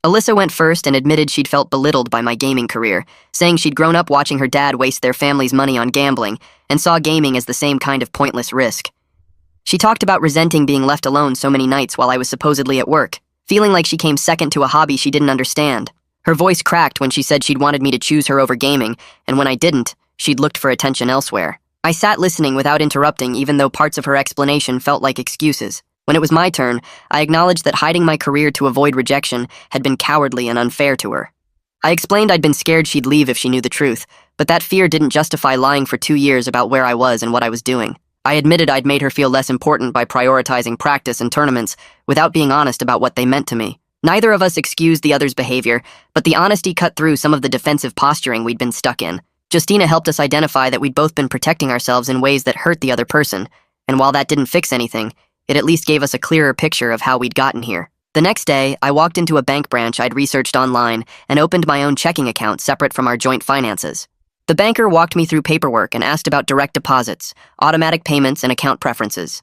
Alyssa went first and admitted she'd felt belittled by my gaming career, saying she'd grown up watching her dad waste their family's money on gambling and saw gaming as the same kind of pointless risk. She talked about resenting being left alone so many nights while I was supposedly at work, feeling like she came second to a hobby she didn't understand. Her voice cracked when she said she'd wanted me to choose her over gaming, and when I didn't, she'd looked for attention elsewhere. I sat listening without interrupting, even though parts of her explanation felt like excuses. When it was my turn, I acknowledged that hiding my career to avoid rejection had been cowardly and unfair to her. I explained I'd been scared she'd leave if she knew the truth, but that fear didn't justify lying for 2 years about where I was and what I was doing. I admitted I'd made her feel less important by prioritizing practice and tournaments without being honest about what they meant to me. Neither of us excused the other's behavior, but the honesty cut through some of the defensive posturing we'd been stuck in. Justina helped us identify that we'd both been protecting ourselves in ways that hurt the other person, and while that didn't fix anything, it at least gave us a clearer picture of how we'd gotten here. The next day, I walked into a bank branch I'd researched online and opened my own checking account separate from our joint finances. The banker walked me through paperwork and asked about direct deposits, automatic payments, and account preferences.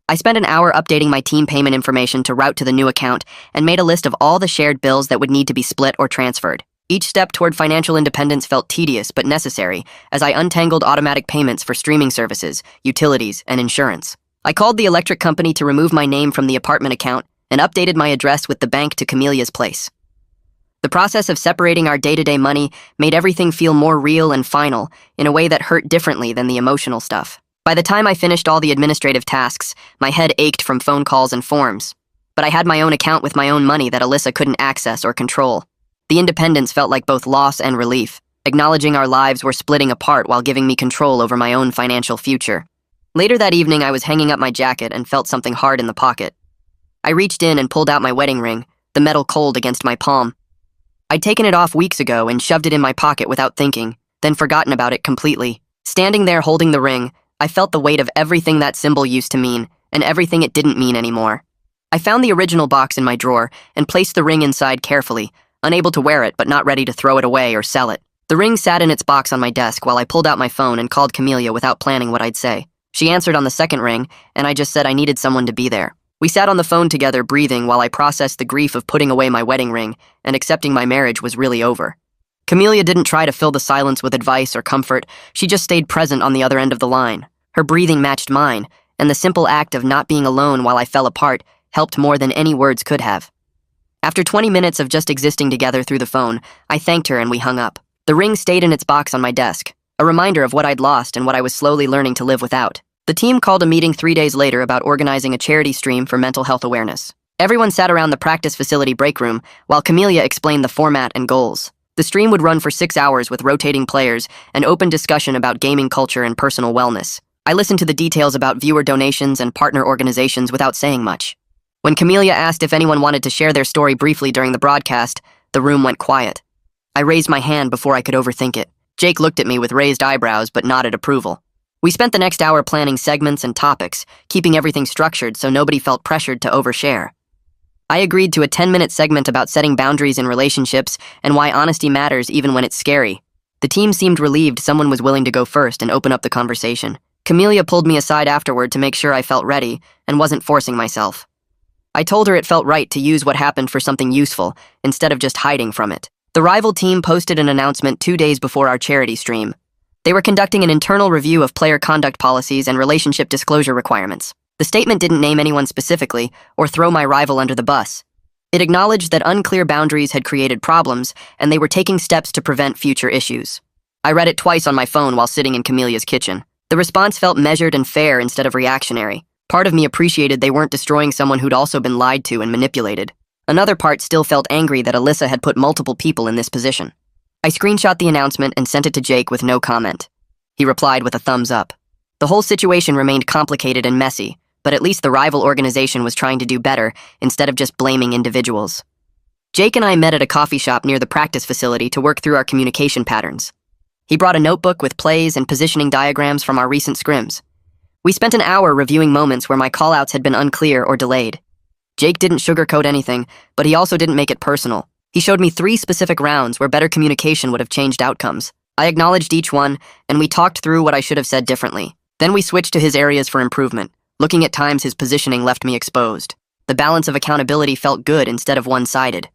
I spent an hour updating my team payment information to route to the new account and made a list of all the shared bills that would need to be split or transferred. Each step toward financial independence felt tedious but necessary as I untangled automatic payments for streaming services, utilities, and insurance. I called the electric company to remove my name from the apartment account and updated my address with the bank to Camelia's place. The process of separating our day-to-day money made everything feel more real and final in a way that hurt differently than the emotional stuff. By the time I finished all the administrative tasks, my head ached from phone calls and forms. But I had my own account with my own money that Alyssa couldn't access or control. The independence felt like both loss and relief, acknowledging our lives were splitting apart while giving me control over my own financial future. Later that evening, I was hanging up my jacket and felt something hard in the pocket. I reached in and pulled out my wedding ring, the metal cold against my palm. I'd taken it off weeks ago and shoved it in my pocket without thinking, then forgotten about it completely. Standing there holding the ring, I felt the weight of everything that symbol used to mean, and everything it didn't mean anymore. I found the original box in my drawer and placed the ring inside carefully, unable to wear it but not ready to throw it away or sell it. The ring sat in its box on my desk while I pulled out my phone and called Camelia without planning what I'd say. She answered on the second ring, and I just said I needed someone to be there. We sat on the phone together, breathing while I processed the grief of putting away my wedding ring and accepting my marriage was really over. Camelia didn't try to fill the silence with advice or comfort. She just stayed present on the other end of the line. Her breathing matched mine, and the simple act of not being alone while I fell apart helped more than any words could have. After 20 minutes of just existing together through the phone, I thanked her and we hung up. The ring stayed in its box on my desk, a reminder of what I'd lost and what I was slowly learning to live without. The team called a meeting 3 days later about organizing a charity stream for mental health awareness. Everyone sat around the practice facility break room while Camelia explained the format and goals. The stream would run for 6 hours with rotating players and open discussion about gaming culture and personal wellness. I listened to the details about viewer donations and partner organizations without saying much. When Camelia asked if anyone wanted to share their story briefly during the broadcast, the room went quiet. I raised my hand before I could overthink it. Jake looked at me with raised eyebrows but nodded approval. We spent the next hour planning segments and topics, keeping everything structured so nobody felt pressured to overshare. I agreed to a 10-minute segment about setting boundaries in relationships and why honesty matters even when it's scary. The team seemed relieved someone was willing to go first and open up the conversation. Camelia pulled me aside afterward to make sure I felt ready and wasn't forcing myself. I told her it felt right to use what happened for something useful instead of just hiding from it. The rival team posted an announcement 2 days before our charity stream. They were conducting an internal review of player conduct policies and relationship disclosure requirements. The statement didn't name anyone specifically or throw my rival under the bus. It acknowledged that unclear boundaries had created problems and they were taking steps to prevent future issues. I read it twice on my phone while sitting in Camelia's kitchen. The response felt measured and fair instead of reactionary. Part of me appreciated they weren't destroying someone who'd also been lied to and manipulated. Another part still felt angry that Alyssa had put multiple people in this position. I screenshot the announcement and sent it to Jake with no comment. He replied with a thumbs up. The whole situation remained complicated and messy, but at least the rival organization was trying to do better instead of just blaming individuals. Jake and I met at a coffee shop near the practice facility to work through our communication patterns. He brought a notebook with plays and positioning diagrams from our recent scrims. We spent an hour reviewing moments where my callouts had been unclear or delayed. Jake didn't sugarcoat anything, but he also didn't make it personal. He showed me 3 specific rounds where better communication would have changed outcomes. I acknowledged each one, and we talked through what I should have said differently. Then we switched to his areas for improvement. Looking at times his positioning left me exposed. The balance of accountability felt good instead of one-sided.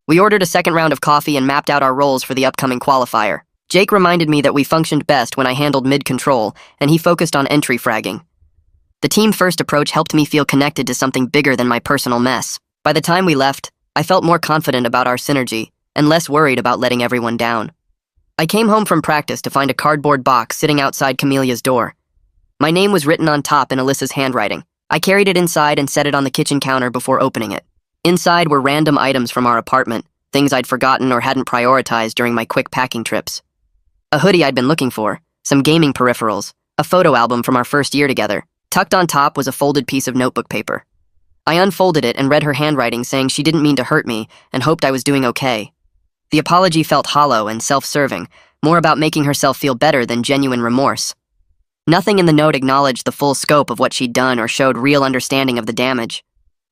We ordered a second round of coffee and mapped out our roles for the upcoming qualifier. Jake reminded me that we functioned best when I handled mid-control, and he focused on entry fragging. The team-first approach helped me feel connected to something bigger than my personal mess. By the time we left, I felt more confident about our synergy and less worried about letting everyone down. I came home from practice to find a cardboard box sitting outside Camelia's door. My name was written on top in Alyssa's handwriting. I carried it inside and set it on the kitchen counter before opening it. Inside were random items from our apartment, things I'd forgotten or hadn't prioritized during my quick packing trips. A hoodie I'd been looking for, some gaming peripherals, a photo album from our first year together. Tucked on top was a folded piece of notebook paper. I unfolded it and read her handwriting saying she didn't mean to hurt me and hoped I was doing okay. The apology felt hollow and self-serving, more about making herself feel better than genuine remorse. Nothing in the note acknowledged the full scope of what she'd done or showed real understanding of the damage.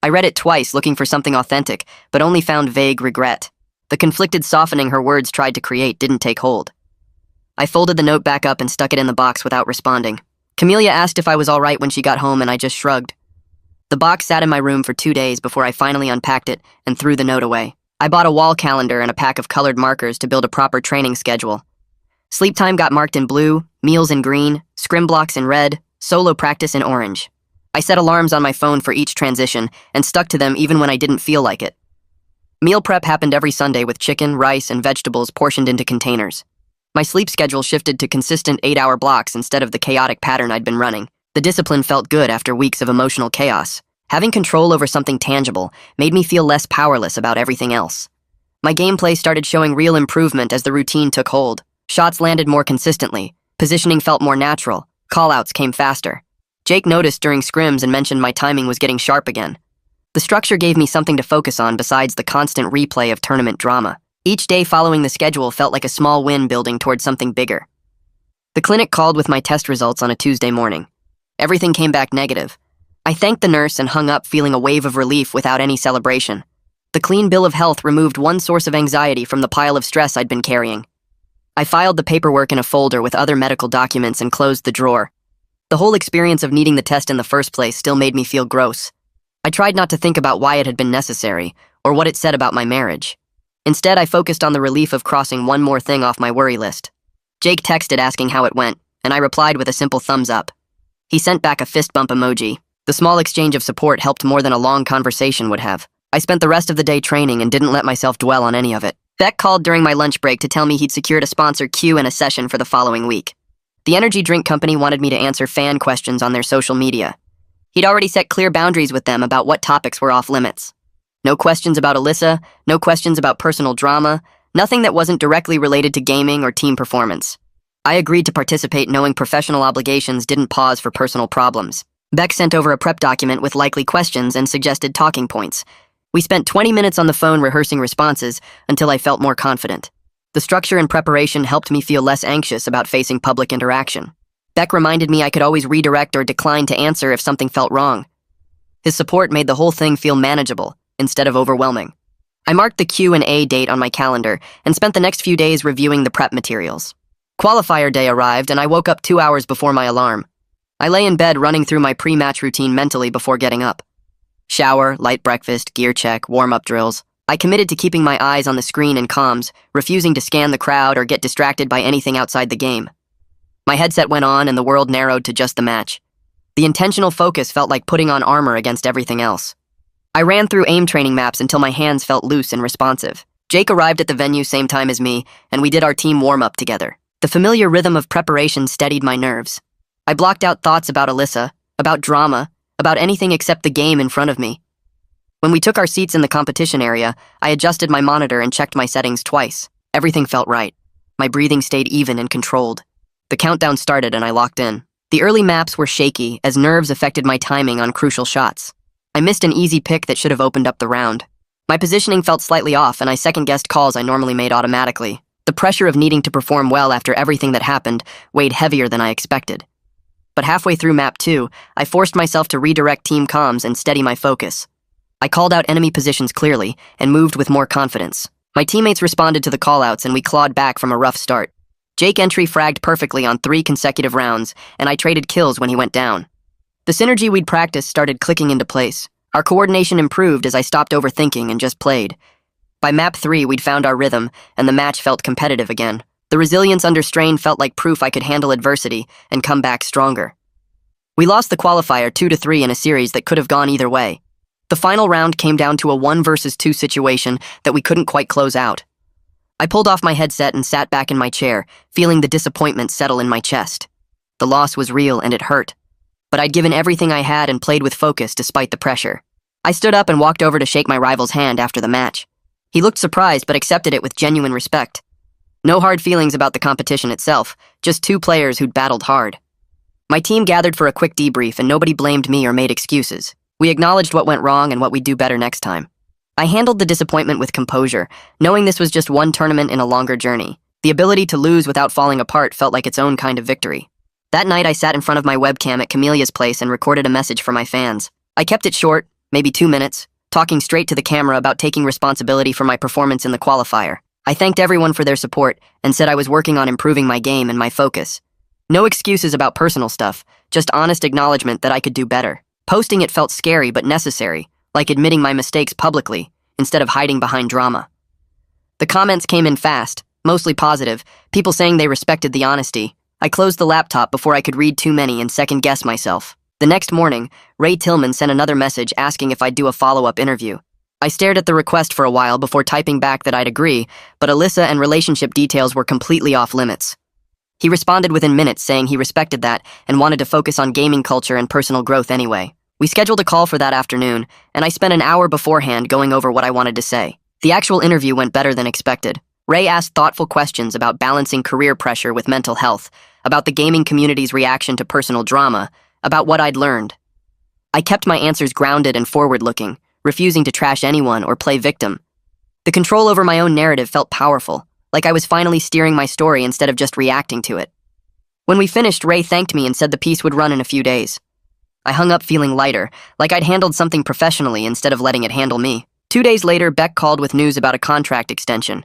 I read it twice looking for something authentic, but only found vague regret. The conflicted softening her words tried to create didn't take hold. I folded the note back up and stuck it in the box without responding. Camelia asked if I was all right when she got home and I just shrugged. The box sat in my room for 2 days before I finally unpacked it and threw the note away. I bought a wall calendar and a pack of colored markers to build a proper training schedule. Sleep time got marked in blue, meals in green, scrim blocks in red, solo practice in orange. I set alarms on my phone for each transition and stuck to them even when I didn't feel like it. Meal prep happened every Sunday with chicken, rice, and vegetables portioned into containers. My sleep schedule shifted to consistent 8-hour blocks instead of the chaotic pattern I'd been running. The discipline felt good after weeks of emotional chaos. Having control over something tangible made me feel less powerless about everything else. My gameplay started showing real improvement as the routine took hold. Shots landed more consistently, positioning felt more natural, callouts came faster. Jake noticed during scrims and mentioned my timing was getting sharp again. The structure gave me something to focus on besides the constant replay of tournament drama. Each day following the schedule felt like a small win building towards something bigger. The clinic called with my test results on a Tuesday morning. Everything came back negative. I thanked the nurse and hung up feeling a wave of relief without any celebration. The clean bill of health removed one source of anxiety from the pile of stress I'd been carrying. I filed the paperwork in a folder with other medical documents and closed the drawer. The whole experience of needing the test in the first place still made me feel gross. I tried not to think about why it had been necessary or what it said about my marriage. Instead, I focused on the relief of crossing one more thing off my worry list. Jake texted asking how it went, and I replied with a simple thumbs up. He sent back a fist bump emoji. The small exchange of support helped more than a long conversation would have. I spent the rest of the day training and didn't let myself dwell on any of it. Beck called during my lunch break to tell me he'd secured a sponsor queue and a session for the following week. The energy drink company wanted me to answer fan questions on their social media. He'd already set clear boundaries with them about what topics were off limits. No questions about Alyssa, no questions about personal drama, nothing that wasn't directly related to gaming or team performance. I agreed to participate knowing professional obligations didn't pause for personal problems. Beck sent over a prep document with likely questions and suggested talking points. We spent 20 minutes on the phone rehearsing responses until I felt more confident. The structure and preparation helped me feel less anxious about facing public interaction. Beck reminded me I could always redirect or decline to answer if something felt wrong. His support made the whole thing feel manageable instead of overwhelming. I marked the Q&A date on my calendar and spent the next few days reviewing the prep materials. Qualifier day arrived and I woke up 2 hours before my alarm. I lay in bed running through my pre-match routine mentally before getting up. Shower, light breakfast, gear check, warm-up drills. I committed to keeping my eyes on the screen and comms, refusing to scan the crowd or get distracted by anything outside the game. My headset went on and the world narrowed to just the match. The intentional focus felt like putting on armor against everything else. I ran through aim training maps until my hands felt loose and responsive. Jake arrived at the venue same time as me, and we did our team warm-up together. The familiar rhythm of preparation steadied my nerves. I blocked out thoughts about Alyssa, about drama, about anything except the game in front of me. When we took our seats in the competition area, I adjusted my monitor and checked my settings twice. Everything felt right. My breathing stayed even and controlled. The countdown started and I locked in. The early maps were shaky as nerves affected my timing on crucial shots. I missed an easy pick that should have opened up the round. My positioning felt slightly off and I second-guessed calls I normally made automatically. The pressure of needing to perform well after everything that happened weighed heavier than I expected. But halfway through map 2, I forced myself to redirect team comms and steady my focus. I called out enemy positions clearly and moved with more confidence. My teammates responded to the callouts and we clawed back from a rough start. Jake Entry fragged perfectly on 3 consecutive rounds, and I traded kills when he went down. The synergy we'd practiced started clicking into place. Our coordination improved as I stopped overthinking and just played. By map 3, we'd found our rhythm, and the match felt competitive again. The resilience under strain felt like proof I could handle adversity and come back stronger. We lost the qualifier 2-3 in a series that could have gone either way. The final round came down to a 1 versus 2 situation that we couldn't quite close out. I pulled off my headset and sat back in my chair, feeling the disappointment settle in my chest. The loss was real and it hurt. But I'd given everything I had and played with focus despite the pressure. I stood up and walked over to shake my rival's hand after the match. He looked surprised but accepted it with genuine respect. No hard feelings about the competition itself, just 2 players who'd battled hard. My team gathered for a quick debrief and nobody blamed me or made excuses. We acknowledged what went wrong and what we'd do better next time. I handled the disappointment with composure, knowing this was just one tournament in a longer journey. The ability to lose without falling apart felt like its own kind of victory. That night I sat in front of my webcam at Camelia's place and recorded a message for my fans. I kept it short, maybe 2 minutes, talking straight to the camera about taking responsibility for my performance in the qualifier. I thanked everyone for their support and said I was working on improving my game and my focus. No excuses about personal stuff, just honest acknowledgement that I could do better. Posting it felt scary but necessary, like admitting my mistakes publicly, instead of hiding behind drama. The comments came in fast, mostly positive, people saying they respected the honesty. I closed the laptop before I could read too many and second-guess myself. The next morning, Ray Tillman sent another message asking if I'd do a follow-up interview. I stared at the request for a while before typing back that I'd agree, but Alyssa and relationship details were completely off limits. He responded within minutes saying he respected that and wanted to focus on gaming culture and personal growth anyway. We scheduled a call for that afternoon, and I spent an hour beforehand going over what I wanted to say. The actual interview went better than expected. Ray asked thoughtful questions about balancing career pressure with mental health, about the gaming community's reaction to personal drama, about what I'd learned. I kept my answers grounded and forward-looking, refusing to trash anyone or play victim. The control over my own narrative felt powerful, like I was finally steering my story instead of just reacting to it. When we finished, Ray thanked me and said the piece would run in a few days. I hung up feeling lighter, like I'd handled something professionally instead of letting it handle me. 2 days later, Beck called with news about a contract extension.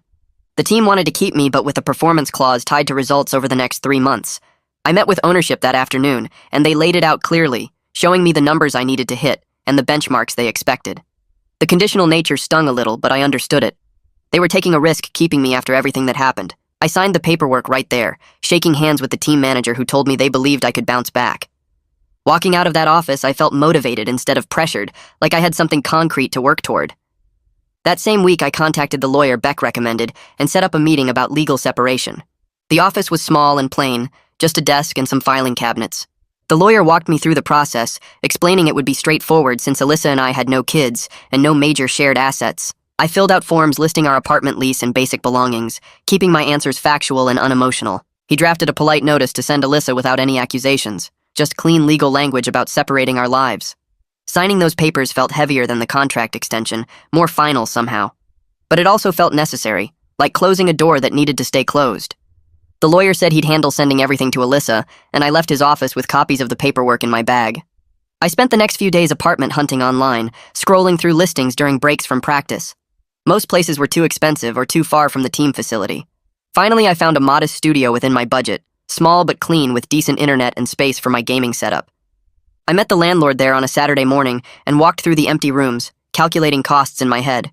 The team wanted to keep me, but with a performance clause tied to results over the next 3 months. I met with ownership that afternoon, and they laid it out clearly, showing me the numbers I needed to hit and the benchmarks they expected. The conditional nature stung a little, but I understood it. They were taking a risk keeping me after everything that happened. I signed the paperwork right there, shaking hands with the team manager who told me they believed I could bounce back. Walking out of that office, I felt motivated instead of pressured, like I had something concrete to work toward. That same week, I contacted the lawyer Beck recommended and set up a meeting about legal separation. The office was small and plain, just a desk and some filing cabinets. The lawyer walked me through the process, explaining it would be straightforward since Alyssa and I had no kids and no major shared assets. I filled out forms listing our apartment lease and basic belongings, keeping my answers factual and unemotional. He drafted a polite notice to send Alyssa without any accusations, just clean legal language about separating our lives. Signing those papers felt heavier than the contract extension, more final somehow. But it also felt necessary, like closing a door that needed to stay closed. The lawyer said he'd handle sending everything to Alyssa, and I left his office with copies of the paperwork in my bag. I spent the next few days apartment hunting online, scrolling through listings during breaks from practice. Most places were too expensive or too far from the team facility. Finally, I found a modest studio within my budget, small but clean with decent internet and space for my gaming setup. I met the landlord there on a Saturday morning and walked through the empty rooms, calculating costs in my head.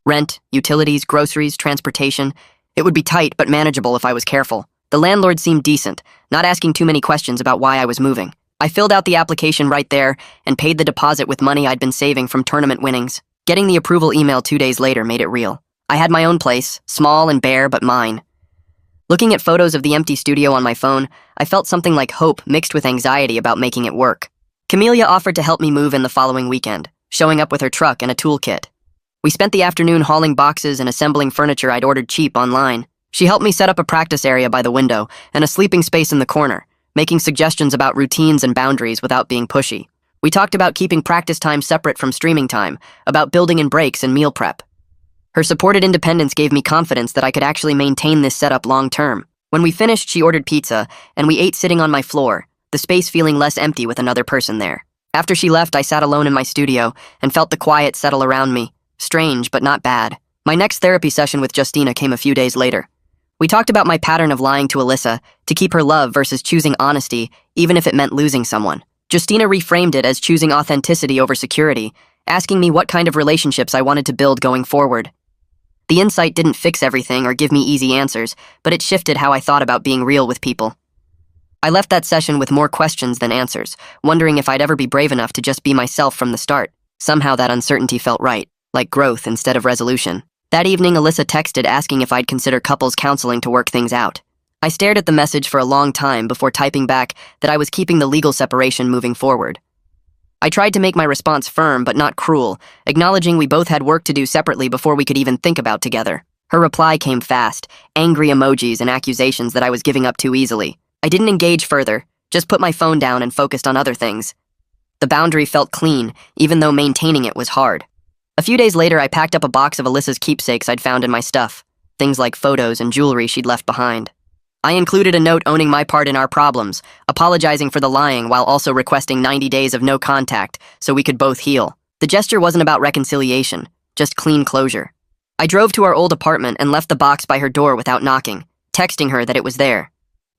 Rent, utilities, groceries, transportation. It would be tight but manageable if I was careful. The landlord seemed decent, not asking too many questions about why I was moving. I filled out the application right there and paid the deposit with money I'd been saving from tournament winnings. Getting the approval email 2 days later made it real. I had my own place, small and bare but mine. Looking at photos of the empty studio on my phone, I felt something like hope mixed with anxiety about making it work. Camelia offered to help me move in the following weekend, showing up with her truck and a toolkit. We spent the afternoon hauling boxes and assembling furniture I'd ordered cheap online. She helped me set up a practice area by the window and a sleeping space in the corner, making suggestions about routines and boundaries without being pushy. We talked about keeping practice time separate from streaming time, about building in breaks and meal prep. Her supported independence gave me confidence that I could actually maintain this setup long term. When we finished, she ordered pizza, and we ate sitting on my floor, the space feeling less empty with another person there. After she left, I sat alone in my studio and felt the quiet settle around me. Strange, but not bad. My next therapy session with Justina came a few days later. We talked about my pattern of lying to Alyssa to keep her love versus choosing honesty, even if it meant losing someone. Justina reframed it as choosing authenticity over security, asking me what kind of relationships I wanted to build going forward. The insight didn't fix everything or give me easy answers, but it shifted how I thought about being real with people. I left that session with more questions than answers, wondering if I'd ever be brave enough to just be myself from the start. Somehow that uncertainty felt right, like growth instead of resolution. That evening, Alyssa texted asking if I'd consider couples counseling to work things out. I stared at the message for a long time before typing back that I was keeping the legal separation moving forward. I tried to make my response firm but not cruel, acknowledging we both had work to do separately before we could even think about together. Her reply came fast, angry emojis and accusations that I was giving up too easily. I didn't engage further, just put my phone down and focused on other things. The boundary felt clean, even though maintaining it was hard. A few days later, I packed up a box of Alyssa's keepsakes I'd found in my stuff, things like photos and jewelry she'd left behind. I included a note owning my part in our problems, apologizing for the lying while also requesting 90 days of no contact so we could both heal. The gesture wasn't about reconciliation, just clean closure. I drove to our old apartment and left the box by her door without knocking, texting her that it was there.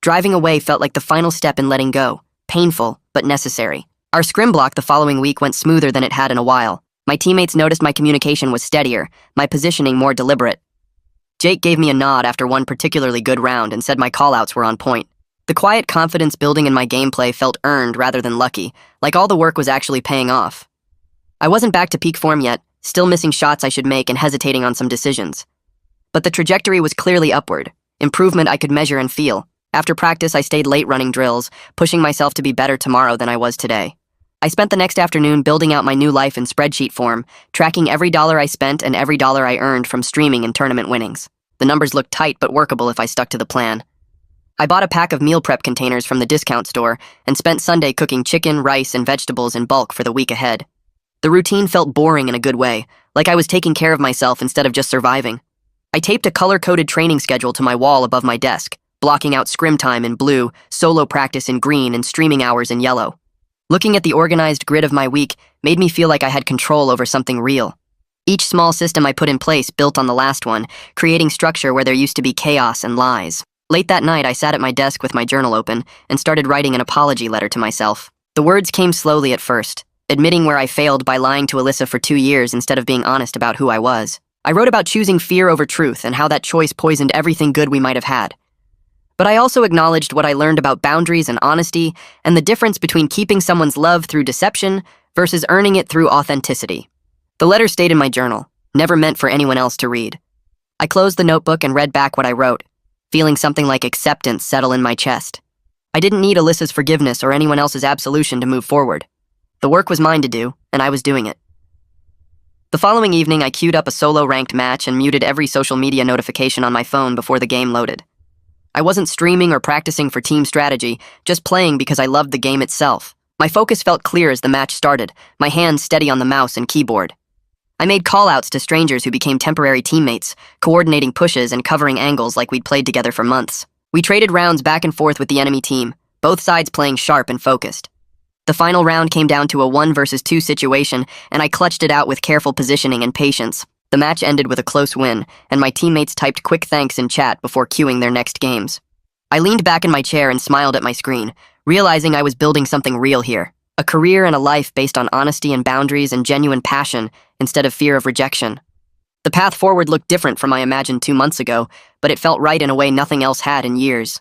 Driving away felt like the final step in letting go, painful, but necessary. Our scrim block the following week went smoother than it had in a while. My teammates noticed my communication was steadier, my positioning more deliberate. Jake gave me a nod after one particularly good round and said my callouts were on point. The quiet confidence building in my gameplay felt earned rather than lucky, like all the work was actually paying off. I wasn't back to peak form yet, still missing shots I should make and hesitating on some decisions. But the trajectory was clearly upward, improvement I could measure and feel. After practice, I stayed late running drills, pushing myself to be better tomorrow than I was today. I spent the next afternoon building out my new life in spreadsheet form, tracking every dollar I spent and every dollar I earned from streaming and tournament winnings. The numbers looked tight but workable if I stuck to the plan. I bought a pack of meal prep containers from the discount store and spent Sunday cooking chicken, rice, and vegetables in bulk for the week ahead. The routine felt boring in a good way, like I was taking care of myself instead of just surviving. I taped a color-coded training schedule to my wall above my desk, blocking out scrim time in blue, solo practice in green, and streaming hours in yellow. Looking at the organized grid of my week made me feel like I had control over something real. Each small system I put in place built on the last one, creating structure where there used to be chaos and lies. Late that night, I sat at my desk with my journal open and started writing an apology letter to myself. The words came slowly at first, admitting where I failed by lying to Alyssa for 2 years instead of being honest about who I was. I wrote about choosing fear over truth and how that choice poisoned everything good we might have had. But I also acknowledged what I learned about boundaries and honesty and the difference between keeping someone's love through deception versus earning it through authenticity. The letter stayed in my journal, never meant for anyone else to read. I closed the notebook and read back what I wrote, feeling something like acceptance settle in my chest. I didn't need Alyssa's forgiveness or anyone else's absolution to move forward. The work was mine to do, and I was doing it. The following evening, I queued up a solo ranked match and muted every social media notification on my phone before the game loaded. I wasn't streaming or practicing for team strategy, just playing because I loved the game itself. My focus felt clear as the match started, my hands steady on the mouse and keyboard. I made call-outs to strangers who became temporary teammates, coordinating pushes and covering angles like we'd played together for months. We traded rounds back and forth with the enemy team, both sides playing sharp and focused. The final round came down to a 1 versus 2 situation, and I clutched it out with careful positioning and patience. The match ended with a close win, and my teammates typed quick thanks in chat before queuing their next games. I leaned back in my chair and smiled at my screen, realizing I was building something real here. A career and a life based on honesty and boundaries and genuine passion instead of fear of rejection. The path forward looked different from I imagined 2 months ago, but it felt right in a way nothing else had in years.